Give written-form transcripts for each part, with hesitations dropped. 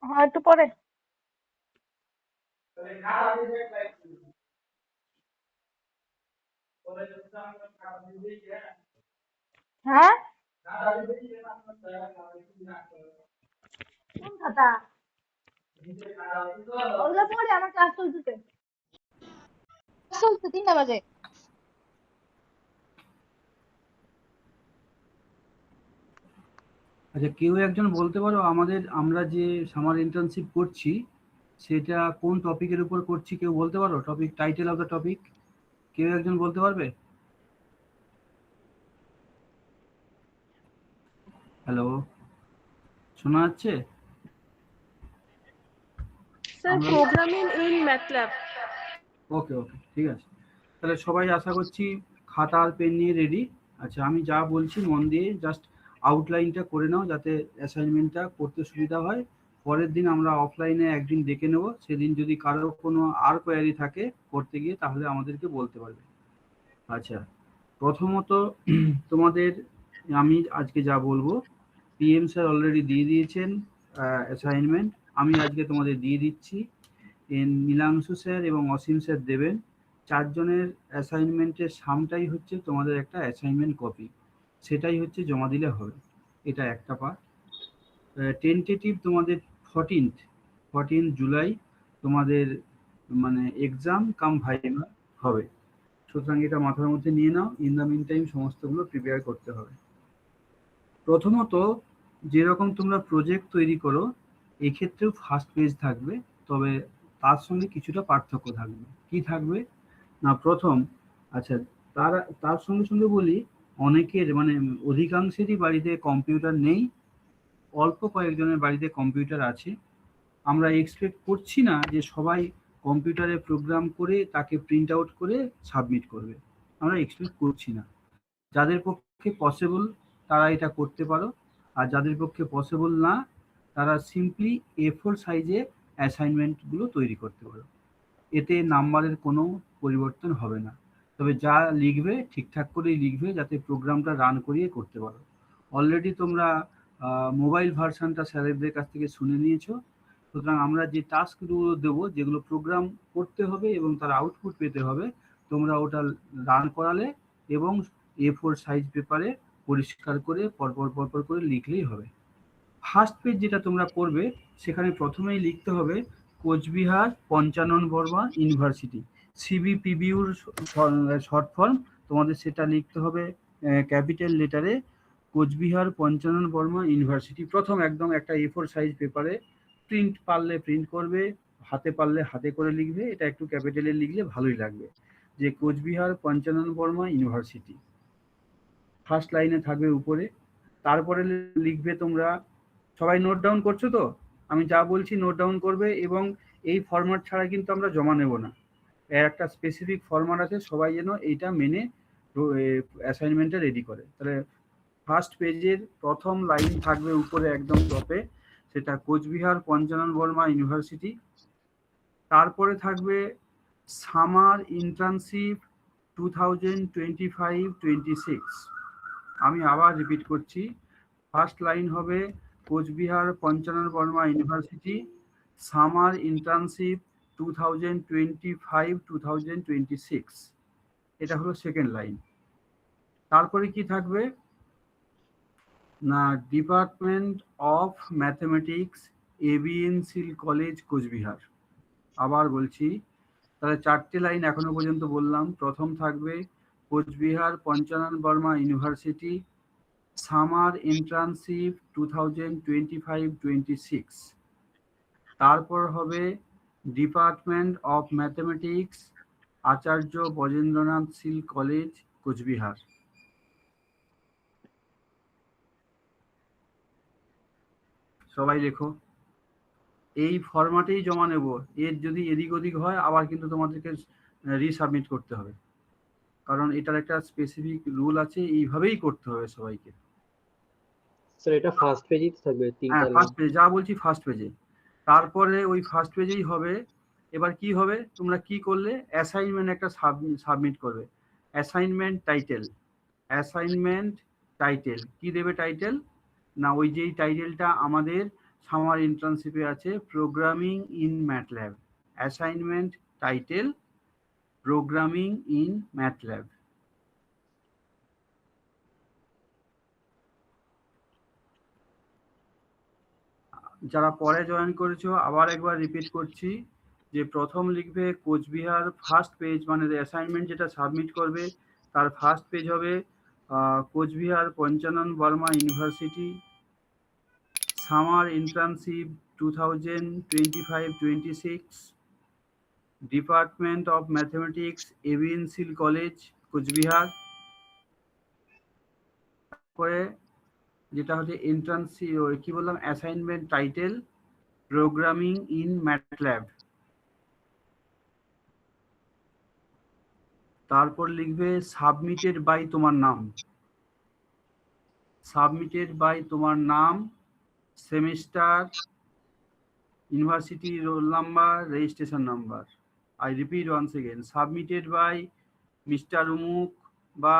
হ্যাঁ একটু পরে। হ্যাঁ কোন খাতা? ওগুলো পরে আমার ক্লাস চলতেছে, চলছে 3টা বাজে। আচ্ছা, কেউ একজন বলতে পারো আমাদের আমরা যে সামার ইন্টার্নশিপ করছি সেটা কোন টপিকের উপর করছি? কেউ বলতে পারো topic, title of the topic? কেউ একজন বলতে পারবে? হ্যালো, শোনা যাচ্ছে? স্যার আমরা প্রোগ্রামিং ইন ম্যাটল্যাব। ওকে ওকে, ঠিক আছে। তাহলে সবাই আশা করছি খাতা আর পেন নিয়ে রেডি। আচ্ছা, আমি যা বলছি মন দিয়ে জাস্ট আউটলাইনটা করে নাও যাতে অ্যাসাইনমেন্টটা করতে সুবিধা হয়। পরের দিন আমরা অফলাইনে একদিন ডেকে নেব, সেদিন যদি কারো কোনো আর কোয়ারি থাকে করতে গিয়ে তাহলে আমাদেরকে বলতে পারবে। আচ্ছা, প্রথমত তোমাদের আমি আজকে যা বলবো, পিএম স্যার অলরেডি দিয়ে দিয়েছেন অ্যাসাইনমেন্ট, আমি আজকে তোমাদের দিয়ে দিচ্ছি। নীলাংশু স্যার এবং অসীম স্যার দেবেন। চারজনের অ্যাসাইনমেন্টের সামটাই হচ্ছে তোমাদের একটা অ্যাসাইনমেন্ট কপি, সেটাই হচ্ছে জমা দিলে হবে। এটা একটা পার্ট। টেন্টেটিভ তোমাদের 14 জুলাই তোমাদের মানে এক্সাম কাম ভাইভা হবে, সুতরাং এটা মাথার মধ্যে নিয়ে নাও। ইন দ্য মিন টাইম সমস্তগুলো প্রিপেয়ার করতে হবে। প্রথমত, যেরকম তোমরা প্রজেক্ট তৈরি করো এক্ষেত্রেও ফার্স্ট পেজ থাকবে, তবে তার সঙ্গে কিছুটা পার্থক্য থাকবে। কি থাকবে না, প্রথম, আচ্ছা, তার তার সঙ্গে সঙ্গে বলি, অনেকের মানে অধিকাংশেরই বাড়িতে কম্পিউটার নেই, অল্প কয়েকজনের বাড়িতে কম্পিউটার আছে। আমরা এক্সপেক্ট করছি না যে সবাই কম্পিউটারে প্রোগ্রাম করে তাকে প্রিন্ট আউট করে সাবমিট করবে, আমরা এক্সপেক্ট করছি না। যাদের পক্ষে পসিবল তারা এটা করতে পারো, আর যাদের পক্ষে পসিবল না তারা সিম্পলি A4 সাইজে অ্যাসাইনমেন্টগুলো তৈরি করতে পারো। এতে নাম্বারের কোনো পরিবর্তন হবে না, তবে যা লিখবে ঠিকঠাক করেই লিখবে যাতে প্রোগ্রামটা রান করিয়ে করতে পারো। অলরেডি তোমরা মোবাইল ভার্সানটা স্যারেদের কাছ থেকে শুনে নিয়েছো, সুতরাং আমরা যে টাস্কগুলো দেবো যেগুলো প্রোগ্রাম করতে হবে এবং তার আউটপুট পেতে হবে, তোমরা ওটা রান করালে এবং A4 সাইজ পেপারে পরিষ্কার করে পরপর করে লিখলেই হবে। ফার্স্ট পেজ যেটা তোমরা করবে সেখানে প্রথমেই লিখতে হবে কোচবিহার পঞ্চানন বর্মা ইউনিভার্সিটি, সিবিপিবিউর শর্ট ফর্ম। তোমাদের সেটা লিখতে হবে ক্যাপিটাল লেটারে, কোচবিহার পঞ্চানন বর্মা ইউনিভার্সিটি। প্রথম একদম একটা A4 সাইজ পেপারে, প্রিন্ট পারলে প্রিন্ট করবে, হাতে পারলে হাতে করে লিখবে, এটা একটু ক্যাপিটালে লিখলে ভালোই লাগবে, যে কোচবিহার পঞ্চানন বর্মা ইউনিভার্সিটি ফার্স্ট লাইনে থাকবে উপরে। তারপরে লিখবে তোমরা, সবাই নোট ডাউন করছো তো? আমি যা বলছি নোট ডাউন করবে, এবং এই ফরম্যাট ছাড়া কিন্তু আমরা জমা নেব না। এর একটা স্পেসিফিক ফরম্যাট আছে, সবাই যেন এইটা মেনে অ্যাসাইনমেন্টটা রেডি করে। তাহলে ফার্স্ট পেজের প্রথম লাইন থাকবে উপরে একদম টপে, সেটা কোচবিহার পঞ্চানন বর্মা ইউনিভার্সিটি। তারপরে থাকবে সামার ইন্টার্নশিপ 2025-26। আমি আবার রিপিট করছি, ফার্স্ট লাইন হবে Cooch Behar Panchanan Barma university summer internship 2025-26। এটা হলো সেকেন্ড লাইন। তারপরে কি থাকবে না, department of mathematics, ABN Seal college Cooch Behar. আবার বলছি, তাহলে চারটে লাইন এখনো পর্যন্ত বললাম। প্রথম থাকবে Cooch Behar Panchanan Barma university summer internship 2025-26। তারপর হবে department of mathematics, Acharya Brajendranath Seal college Cooch Behar. সবাই লেখো, এই ফরম্যাটেই জমা নেব। এর যদি এদিক ওদিক হয় আবার কিন্তু তোমাদেরকে রিসাবমিট করতে হবে, কারণ এটার একটা স্পেসিফিক রুল আছে, এইভাবেই করতে হবে সবাইকে। স্যার এটা ফার্স্ট পেজেই থাকবে হ্যাঁ, তিনটা লাইন। ফার্স্ট পেজ, যা বলছি ফার্স্ট পেজে। তারপরে ওই ফার্স্ট পেজেই হবে। এবার কি হবে, তোমরা কি করলে অ্যাসাইনমেন্ট একটা সাবমিট করবে। অ্যাসাইনমেন্ট টাইটেল, অ্যাসাইনমেন্ট টাইটেল কি দেবে? টাইটেল না ওই যেই টাইটেলটা আমাদের সামার ইন্টার্নশিপে আছে, programming in MATLAB. Assignment title programming in MATLAB. যারা পরে জয়েন করেছো আবার একবার রিপিট করছি যে প্রথম লিখবে কোচবিহার, ফার্স্ট পেজ মানে অ্যাসাইনমেন্ট যেটা সাবমিট করবে তার ফার্স্ট পেজ হবে Cooch Behar Panchanan Barma university summer internship 2025-26, department of mathematics, এভিএনসিল college, Cooch Behar. তারপরে যেটা হচ্ছে ইন্টার্নশিপ, কি বললাম, assignment title programming in MATLAB. তারপর লিখবে সাবমিটেড বাই তোমার নাম, সাবমিটেড বাই তোমার নাম, semester, university, roll number, registration number. I repeat once again, submitted by mister উমুক বা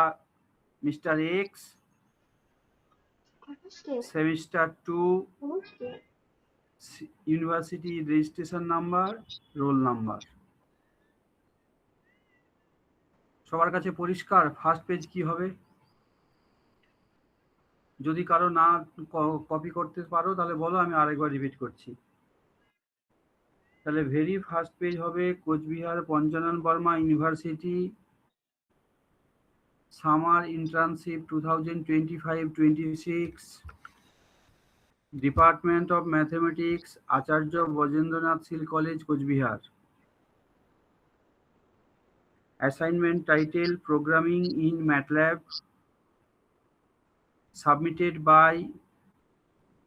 mister X, semester 2, university, registration number, roll number. সবার কাছে পরিষ্কার ফার্স্ট পেজ কি হবে? যদি কারো না কপি করতে পারো তাহলে বলো, আমি আরেকবার রিপিট করছি। তাহলে ভেরি ফার্স্ট পেজ হবে Cooch Behar Panchanan Barma university summer internship 2025-26, department of mathematics, Acharya Brajendranath Seal college, Cooch Behar. Assignment title programming in MATLAB, submitted by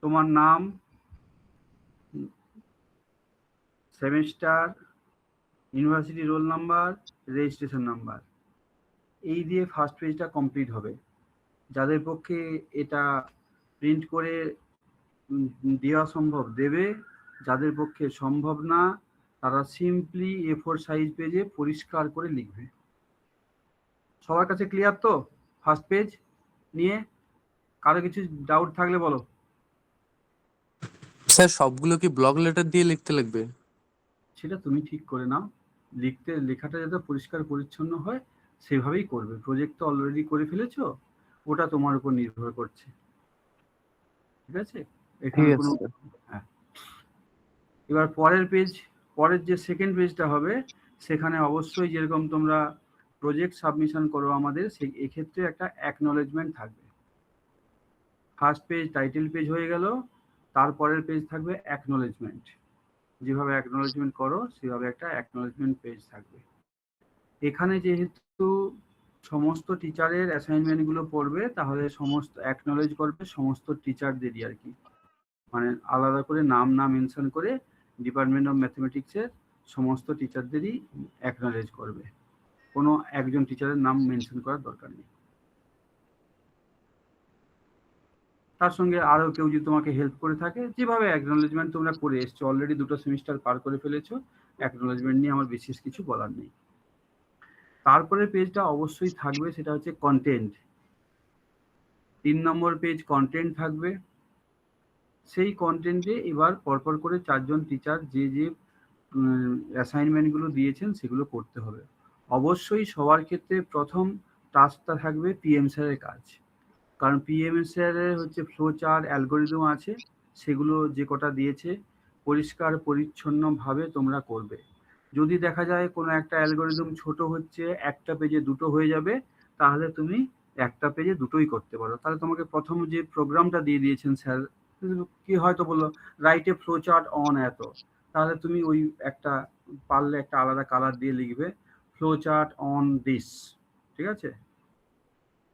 তোমার নাম, semester, university, roll number, registration number. এই দিয়ে ফার্স্ট পেজটা কমপ্লিট হবে। যাদের পক্ষে এটা প্রিন্ট করে দেওয়া সম্ভব দেবে, যাদের পক্ষে সম্ভব না তারা সিম্পলি A4 সাইজ পেজে পরিষ্কার করে লিখবে। সবার কাছে ক্লিয়ার তো ফার্স্ট পেজ নিয়ে? কারো কিছু ডাউট থাকলে বলো। স্যার সবগুলো কি ব্লক লেটার দিয়ে লিখতে লাগবে? সেটা তুমি ঠিক করে নাও, লেখাটা যাতে পরিষ্কার পরিচ্ছন্ন হয় সেভাবেই করবে। প্রজেক্ট তো অলরেডি করে ফেলেছো, ওটা তোমার উপর নির্ভর করছে। ঠিক আছে? এখানে কোনো হ্যাঁ। এবার পরের যে সেকেন্ড পেজটা হবে সেখানে অবশ্যই যেরকম তোমরা প্রজেক্ট সাবমিশন করো আমাদের, সেই এক্ষেত্রে একটা অ্যাকনলেজমেন্ট থাকবে। ফার্স্ট পেজ টাইটেল পেজ হয়ে গেল, তারপরের পেজ থাকবে অ্যাকনলেজমেন্ট। যেভাবে অ্যাকনলেজমেন্ট করো সেভাবে একটা অ্যাকনলেজমেন্ট পেজ থাকবে। এখানে যেহেতু সমস্ত টিচারের অ্যাসাইনমেন্টগুলো পড়বে তাহলে সমস্ত অ্যাকনলেজ করবে সমস্ত টিচারদেরই আর কি, মানে আলাদা করে নাম না মেনশন করে ডিপার্টমেন্ট অফ ম্যাথমেটিক্সের সমস্ত টিচারদেরই অ্যাকনলেজ করবে, কোনো একজন টিচারের নাম মেনশন করার দরকার নেই। তার সঙ্গে আরও কেউ যদি তোমাকে হেল্প করে থাকে, যেভাবে অ্যাকনলেজমেন্ট তোমরা করে এসছো, অলরেডি 2টো সেমিস্টার পার করে ফেলেছো, অ্যাকনলেজমেন্ট নিয়ে আমার বিশেষ কিছু বলার নেই। তারপরে পেজটা অবশ্যই থাকবে, সেটা হচ্ছে কন্টেন্ট। 3 নম্বর পেজ কন্টেন্ট থাকবে। সেই কন্টেন্টে এবার পরপর করে 4 জন টিচার যে যে অ্যাসাইনমেন্টগুলো দিয়েছেন সেগুলো করতে হবে। অবশ্যই সবার ক্ষেত্রে প্রথম টাস্কটা থাকবে পিএম স্যারের কাজ, কারণ পিএম স্যারের হচ্ছে ফ্লো চার্ট, অ্যালগোরিদম আছে, সেগুলো যে কটা দিয়েছে পরিষ্কার পরিচ্ছন্নভাবে তোমরা করবে। যদি দেখা যায় কোনো একটা অ্যালগোরিদম ছোট হচ্ছে, একটা পেজে 2টো হয়ে যাবে, তাহলে তুমি একটা পেজে 2টোই করতে পারো। তাহলে তোমাকে প্রথম যে প্রোগ্রামটা দিয়ে দিয়েছেন স্যার, কি হয়তো বললো write a flow chart on এত, তাহলে তুমি ওই একটা পারলে একটা আলাদা কালার দিয়ে লিখবে ফ্লো চার্ট অন দিস, ঠিক আছে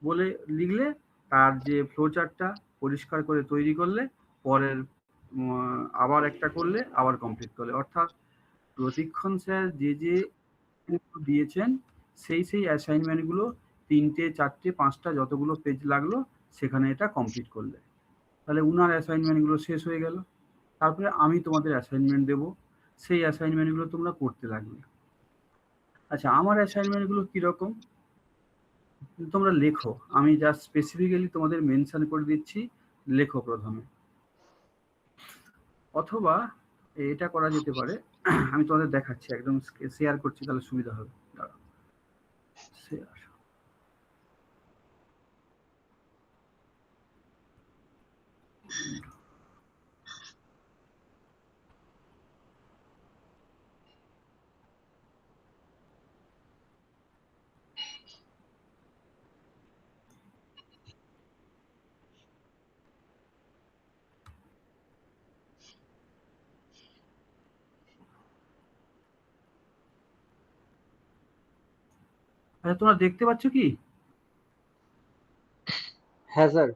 বলে লিখলে, তার যে ফ্লো চার্টটা পরিষ্কার করে তৈরি করলে, পরের আবার একটা করলে, আবার কমপ্লিট করলে, অর্থাৎ প্রশিক্ষণ স্যার যে যে দিয়েছেন সেই অ্যাসাইনমেন্টগুলো 3টে 4টে 5টা যতগুলো পেজ লাগলো সেখানে এটা কমপ্লিট করলে, তাহলে উনার অ্যাসাইনমেন্টগুলো শেষ হয়ে গেল। তারপরে আমি তোমাদের অ্যাসাইনমেন্ট দেবো, সেই অ্যাসাইনমেন্টগুলো তোমরা করতে লাগবে। আচ্ছা, আমার অ্যাসাইনমেন্টগুলো কীরকম? তোমরা লেখো, আমি জাস্ট স্পেসিফিক্যালি তোমাদের মেনশন করে দিচ্ছি, লেখো প্রথমে। অথবা এটা করা যেতে পারে, আমি তোমাদের দেখাচ্ছি, একদম শেয়ার করছি, তাহলে সুবিধা হবে। দাঁড়াও, শেয়ার। আচ্ছা, তোমরা দেখতে পাচ্ছ কি? হ্যাঁ স্যার।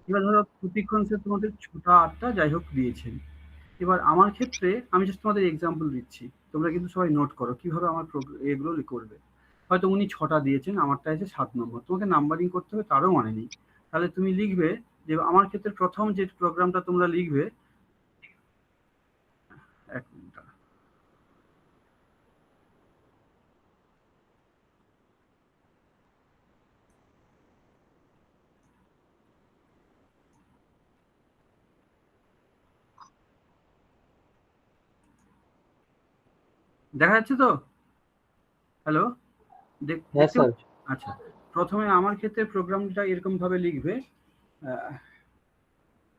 এবার ধরো প্রতিক্ষণ স্যার তোমাদের 6টা 8টা যাই হোক দিয়েছেন। এবার আমার ক্ষেত্রে আমি জাস্ট তোমাদের এক্সাম্পল দিচ্ছি, তোমরা কিন্তু সবাই নোট করো কিভাবে আমার এগুলো করবে। হয়তো উনি 6টা দিয়েছেন, আমারটা আছে 7 নম্বর, তোমাকে নাম্বারিং করতে হবে তারও মানে নেই। তাহলে তুমি লিখবে যে আমার ক্ষেত্রে প্রথম যে প্রোগ্রামটা তোমরা লিখবে, এক মিনিট দাঁড়াও। দেখা যাচ্ছে তো? হ্যালো, হ্যাঁ দেখতে স্যার। পাচ্ছ? আচ্ছা, প্রথমে আমার ক্ষেত্রে প্রোগ্রামটা এরকম ভাবে লিখবে,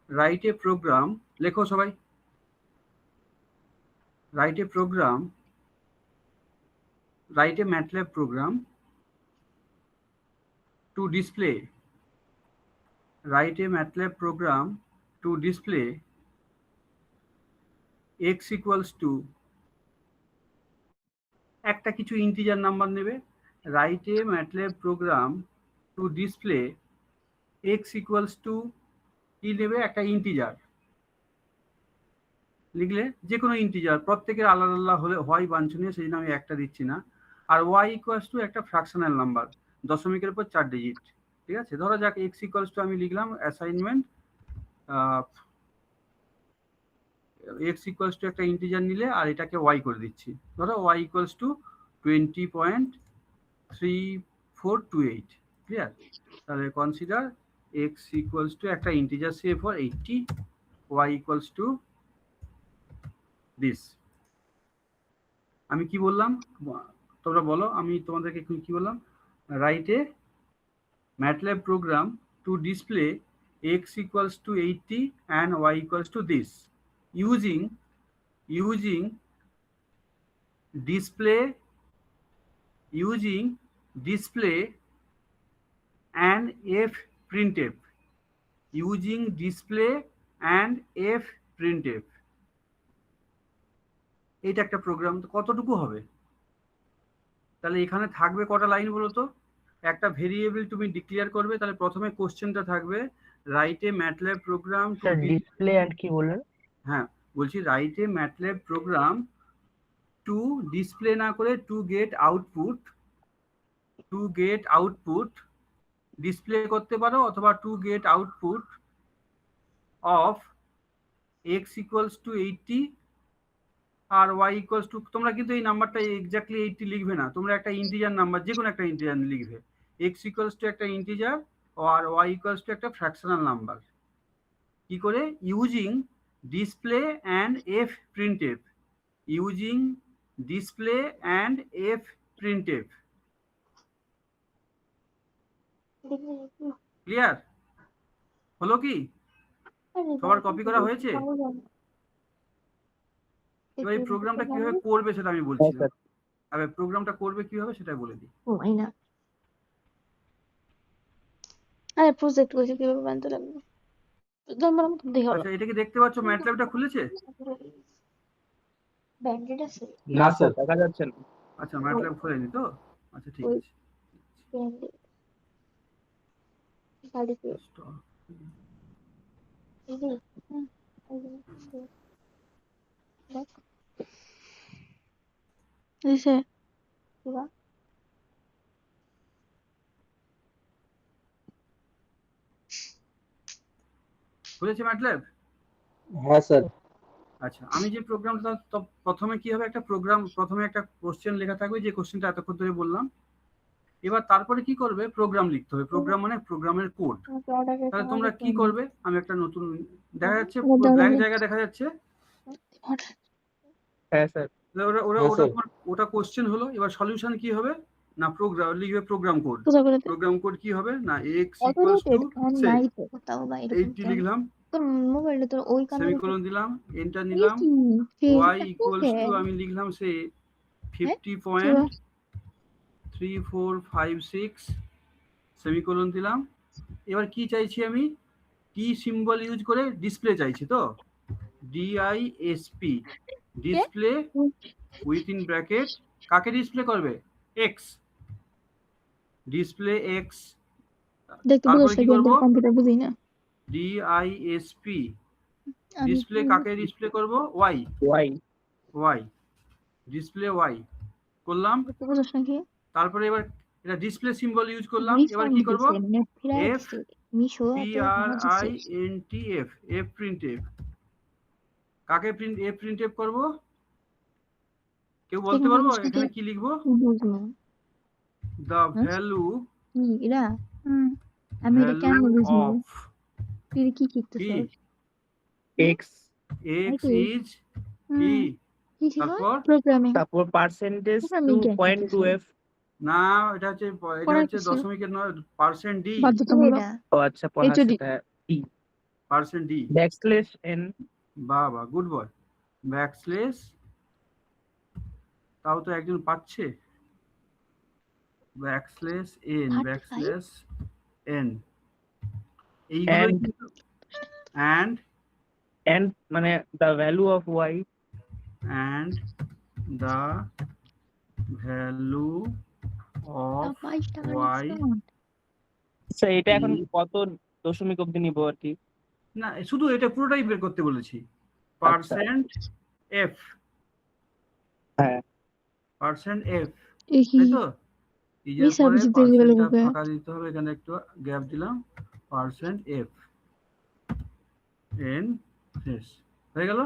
রাইট এ প্রোগ্রাম, লেখো সবাই, write a program, write a MATLAB program to display, write a MATLAB program to display x equals to, একটা কিছু ইন্টিজার নাম্বার নেবে, write a MATLAB program to display x equals to, কি নেবে, একটা integer লিখলে, যে কোনো ইন্টিজার, প্রত্যেকের আলাদা আলাদা হলে হয় বাঞ্ছনীয়, সেই জন্য আমি একটা দিচ্ছি না। আর y ইকুয়ালস টু একটা ফ্র্যাকশনাল নাম্বার, দশমিকের উপর 4 ডিজিট, ঠিক আছে? ধরো যাক x ইকুয়ালস টু, আমি লিখলাম অ্যাসাইনমেন্ট x ইকুয়ালস টু একটা ইন্টিজার নিলে, আর এটাকে y করে দিচ্ছি, ধরো y ইকুয়ালস টু 20.3428, ক্লিয়ার? তাহলে কনসিডার x ইকুয়ালস টু একটা integer say for 80, y equals to this. আমি কি বললাম তোমরা বলো, আমি তোমাদেরকে কি বললাম? Right a MATLAB program to display x equals to 80 and y equals to this using display and f printf, using display and f printf। এটা একটা প্রোগ্রাম, কতটুকু হবে? তাহলে এখানে থাকবে কটা লাইন বলো তো? একটা ভেরিয়েবল তুমি ডিক্লেয়ার করবে, তাহলে প্রথমে কোশ্চেনটা থাকবে write a MATLAB program to display and কি বললেন? হ্যাঁ বলছি, write a MATLAB program to display না করে টু গেট আউটপুট, ডিসপ্লে করতে পারো, অথবা to get output of x equals to 80 আর y ইকুয়ালস টু, তোমরা কিন্তু এই নাম্বারটা এক্স্যাক্টলি 80 লিখবে না, তোমরা একটা ইন্টিজার নাম্বার, যে কোনো একটা ইন্টিজার লিখবে, x ইকুয়ালস টু একটা ইন্টিজার আর y ইকুয়ালস টু একটা ফ্র্যাকশনাল নাম্বার। কি করে? Using display and fprintf, using display and fprintf. Clear হলো কি? সবার কপি করা হয়েছে? এবার এই প্রোগ্রামটা কিভাবে করবে সেটা আমি বলছি না, তবে প্রোগ্রামটা করবে কিভাবে সেটা বলে দিই। আরে প্রজেক্ট করছি কিভাবে বানাতে লাগবে, তোমার মতো দেখো। আচ্ছা, এটা কি দেখতে পাচ্ছ ম্যাটল্যাবটা খুলেছে? ব্যান্ডেড আছে না স্যার, দেখা যাচ্ছে না। আচ্ছা, ম্যাটল্যাব খোলেনি তো? আচ্ছা, ঠিক আছে। ব্যান্ডেড বাড়িতে এই যে দেখ দিছে কিবা খুলেছে ম্যাটল্যাব? হ্যাঁ স্যার। আচ্ছা, আমি যে প্রোগ্রামটা, প্রথমে কি হবে, একটা প্রোগ্রাম, প্রথমে একটা কোশ্চেন লেখা থাকবে, যে কোশ্চেনটা এতক্ষণ ধরে বললাম, এবার তারপরে কি করবে, প্রোগ্রাম লিখতে হবে। প্রোগ্রাম মানে প্রোগ্রামের কোড। তাহলে তোমরা কি করবে, আমি একটা নতুন দেখা যাচ্ছে ব্ল্যাঙ্ক জায়গা দেখা যাচ্ছে। হ্যাঁ স্যার। তাহলে ওরা ওরা হ্যাঁ, ওটা স্যার। ওটা কোশ্চেন হলো। এবার সলিউশন কি হবে না, প্রোগ্রাম লিখবে, প্রোগ্রাম কোড। কোথায় করে প্রোগ্রাম কোড কি হবে না, x অটোরেটেড ফোন সে নাই তো কোথাও বা এরকম 80 লিখলাম, তোর মোবাইলে তোর ওই কানের সেমিকোলন দিলাম, এন্টার নিলাম। y আমি লিখলাম সে 50.3456 সেমিকোলন দিলাম। এবার কি চাইছি আমি, টি সিম্বল ইউজ করে ডিসপ্লে চাইছি তো, ডিআইএসপি ডিসপ্লে উইথিন ব্র্যাকেট কাকে ডিসপ্লে করবে, এক্স, ডিসপ্লে এক্স। দেখতে তারপরে কি করব, কম্পিউটার বুঝি না ডিআইএসপি ডিসপ্লে কাকে ডিসপ্লে করব, y, y y display y করলাম। দেখতে বুঝছ নাকি তারপরে এবার এটা ডিসপ্লে সিম্বল ইউজ করলাম। এবার কি করব, F PRINTF F print F. কাকে প্রিন্ট এফ প্রিন্ট এফ করব, কেউ বলতে পারবো এখানে কি লিখবো, the value এরা আমি এটা কেন বুঝবো, of তুই কি লিখতেছিস, এক্স x is কি, কি ছিল তারপর প্রোগ্রামিং, তারপর পার্সেন্টেজ Programming কে 2.2f। না এটা হচ্ছে দশমিকের নয়, পার্সেন্ট ডি, বাধ্যতামূলক ও আচ্ছা, HOD percent D. Backslash N. বাহ বাহ, গুড বয়। ব্যাকস্ল্যাশ, তাও তো একজন পাচ্ছে, ব্যাকস্ল্যাশ এন, ব্যাকস্ল্যাশ এন, এইগুলো কিন্তু and এন্ড মানে the value of y. and the value of y, sir এটা এখন কত দশমিক অবধি নিব আর কি? না শুধু এটা পুরোটাই বের করতে বলেছি, পার্সেন্ট এফ, হ্যাঁ পার্সেন্ট এফ, এই তাই তো। এই সার্ভিস দিতে গেলে পার্সেন্টটা বুকে ফাঁকা দিতে হবে, এখানে একটু গ্যাপ দিলাম, পার্সেন্ট এফ এন শেষ হয়ে গেল।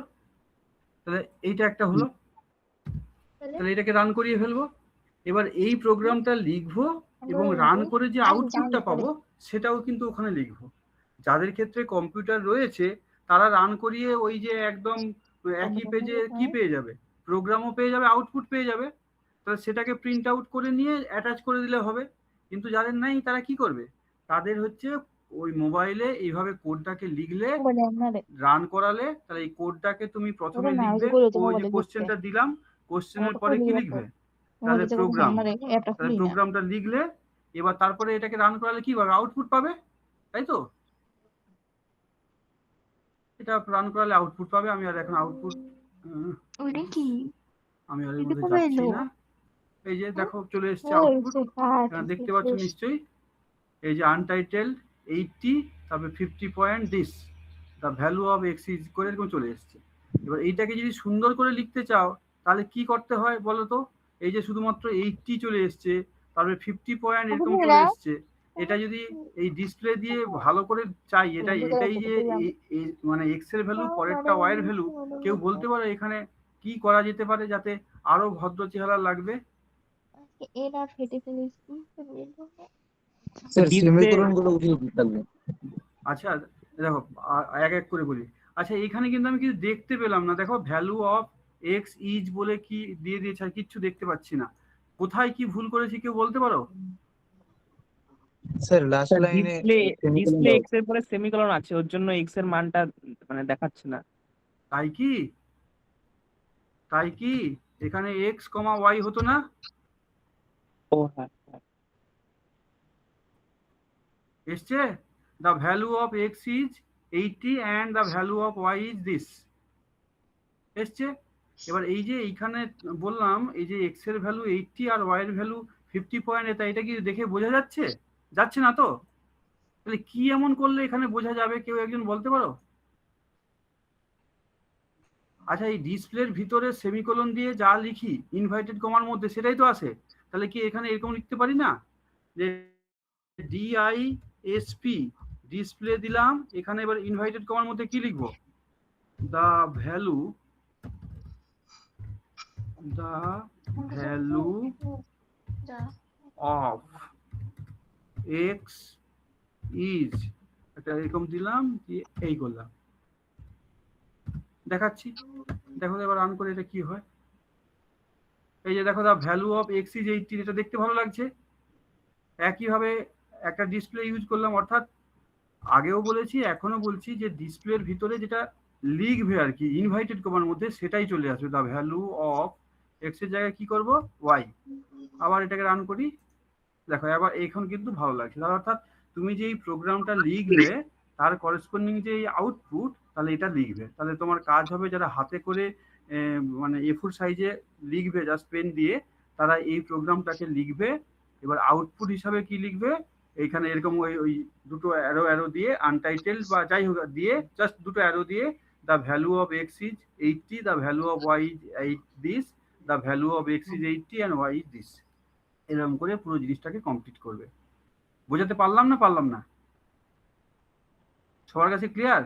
তাহলে এইটা একটা হলো, তাহলে এটাকে রান করিয়ে ফেলবো। এবার এই প্রোগ্রামটা লিখবো এবং রান করে যে আউটপুটটা পাবো সেটাও কিন্তু ওখানে লিখবো। যাদের ক্ষেত্রে কম্পিউটার রয়েছে তারা রান করিয়ে ওই যে একদম একই পেজে কি পেয়ে যাবে, প্রোগ্রামও পেয়ে যাবে, আউটপুট পেয়ে যাবে। তাহলে সেটাকে প্রিন্ট আউট করে নিয়ে অ্যাটাচ করে দিলে হবে। কিন্তু যাদের নাই তারা কি করবে, তাদের হচ্ছে ওই মোবাইলে এইভাবে কোডটাকে লিখলে রান করালে, তাহলে এই কোডটাকে তুমি প্রথমে লিখবে, ওই যে কোশ্চেনটা দিলাম, কোশ্চেনের পরে কি লিখবে, তাহলে প্রোগ্রাম, তাহলে প্রোগ্রামটা লিখলে এবার তারপরে এটাকে রান করালে কি পাবে, আউটপুট পাবে, তাই তো। এটা রান করালে আউটপুট পাবে। আমি আর এখন আউটপুট আমি আর এর মধ্যে যাচ্ছি না। এই যে দেখো চলে এসেছে আউটপুট, দেখতে পাচ্ছ নিশ্চয়ই। এই যে আনটাইটেল 80, তারপরে 50 point this the value of x is করে এরকম চলে এসেছে। এবার এইটাকে যদি সুন্দর করে লিখতে চাও তাহলে কি করতে হয় বলো তো, এই যে শুধুমাত্র 80 চলে এসছে, তারপরে 50 পয়েন্ট এরকম চলে এসছে। এটা যদি এই ডিসপ্লে দিয়ে ভালো করে চাই, এটাই যে মানে এক্স এর ভ্যালু, পরেরটা ওয়াই এর ভ্যালু, কেউ বলতে পারে এখানে কি করা যেতে পারে যাতে আরো ভদ্র চেহারা লাগবে। এরা ফেটে ফেলেছি স্যার সেমিকোলনগুলো উঠিয়ে দিতে হবে। আচ্ছা দেখো এক এক করে বলি। আচ্ছা এখানে কিন্তু আমি কিছু দেখতে পেলাম না, দেখো ভ্যালু অফ এক্স ইজ বলে কি দিয়ে দিয়েছে, আর কিচ্ছু দেখতে পাচ্ছি না। কোথায় কি ভুল করেছি কেউ বলতে পারো? স্যার লাস্ট লাইনে ডিসপ্লে এক্স এর পরে সেমিকোলন আছে, ওর জন্য এক্স এর মানটা মানে দেখাচ্ছে না। তাই কি এখানে এক্স কমা ওয়াই হতো না? ও হ্যাঁ এসছে, the value of x is 80 and the value of y is this, এসছে। এবার এই যে এইখানে বললাম এই যে এক্স এর ভ্যালু 80 আর ওয়াই এর ভ্যালু 50 পয়েন্ট, এটা কি দেখে বোঝা যাচ্ছে না তো? তাহলে কি এমন করলে এখানে বোঝা যাবে, কেউ একজন বলতে পারো? আচ্ছা এই ডিসপ্লের ভিতরে সেমিকোলন দিয়ে যা লিখি ইনভার্টেড কমার মধ্যে সেটাই তো আসে, তাহলে কি এখানে এরকম লিখতে পারি না যে ডিআইএসপি ডিসপ্লে দিলাম, এখানে এবার ইনভার্টেড কমার মধ্যে কি লিখবো, the value of x is, একটা এরকম দিলাম, দিয়ে এই করলাম, দেখাচ্ছি। দেখো তো এবার রান করে এটা কি হয়। এই যে দেখো, the value of x is 18, এটা দেখতে ভালো লাগছে। একইভাবে একটা ডিসপ্লে ইউজ করলাম, অর্থাৎ আগেও বলেছি এখনো বলছি যে ডিসপ্লের ভিতরে যেটা লিখবে আর কি ইনভাইটেড কমার মধ্যে, সেটাই চলে আসবে। দা ভ্যালু অফ এক্স এর জায়গায় কি করব, ওয়াই। আবার এটাকে রান করি, দেখো এবার এখন কিন্তু ভালো লাগছে। তার অর্থাৎ তুমি যে এই প্রোগ্রামটা লিখলে তার করেসপন্ডিং যে আউটপুট, তাহলে এটা লিখবে। তাহলে তোমার কাজ হবে যারা হাতে করে মানে A4 সাইজে লিখবে জাস্ট পেন দিয়ে, তারা এই প্রোগ্রামটাকে লিখবে। এবার আউটপুট হিসাবে কি লিখবে, এইখানে এরকম ওই দুটো অ্যারো অ্যারো দিয়ে আনটাইটেল বা যাই হোক দিয়ে, জাস্ট দুটো অ্যারো দিয়ে the value of x is 80, the value of y is 8 this, the value of x is 80 and y is this. এরকম করে পুরো জিনিসটাকে কমপ্লিট করবে। বোঝাতে পারলাম না পারলাম না? সবার কাছে ক্লিয়ার?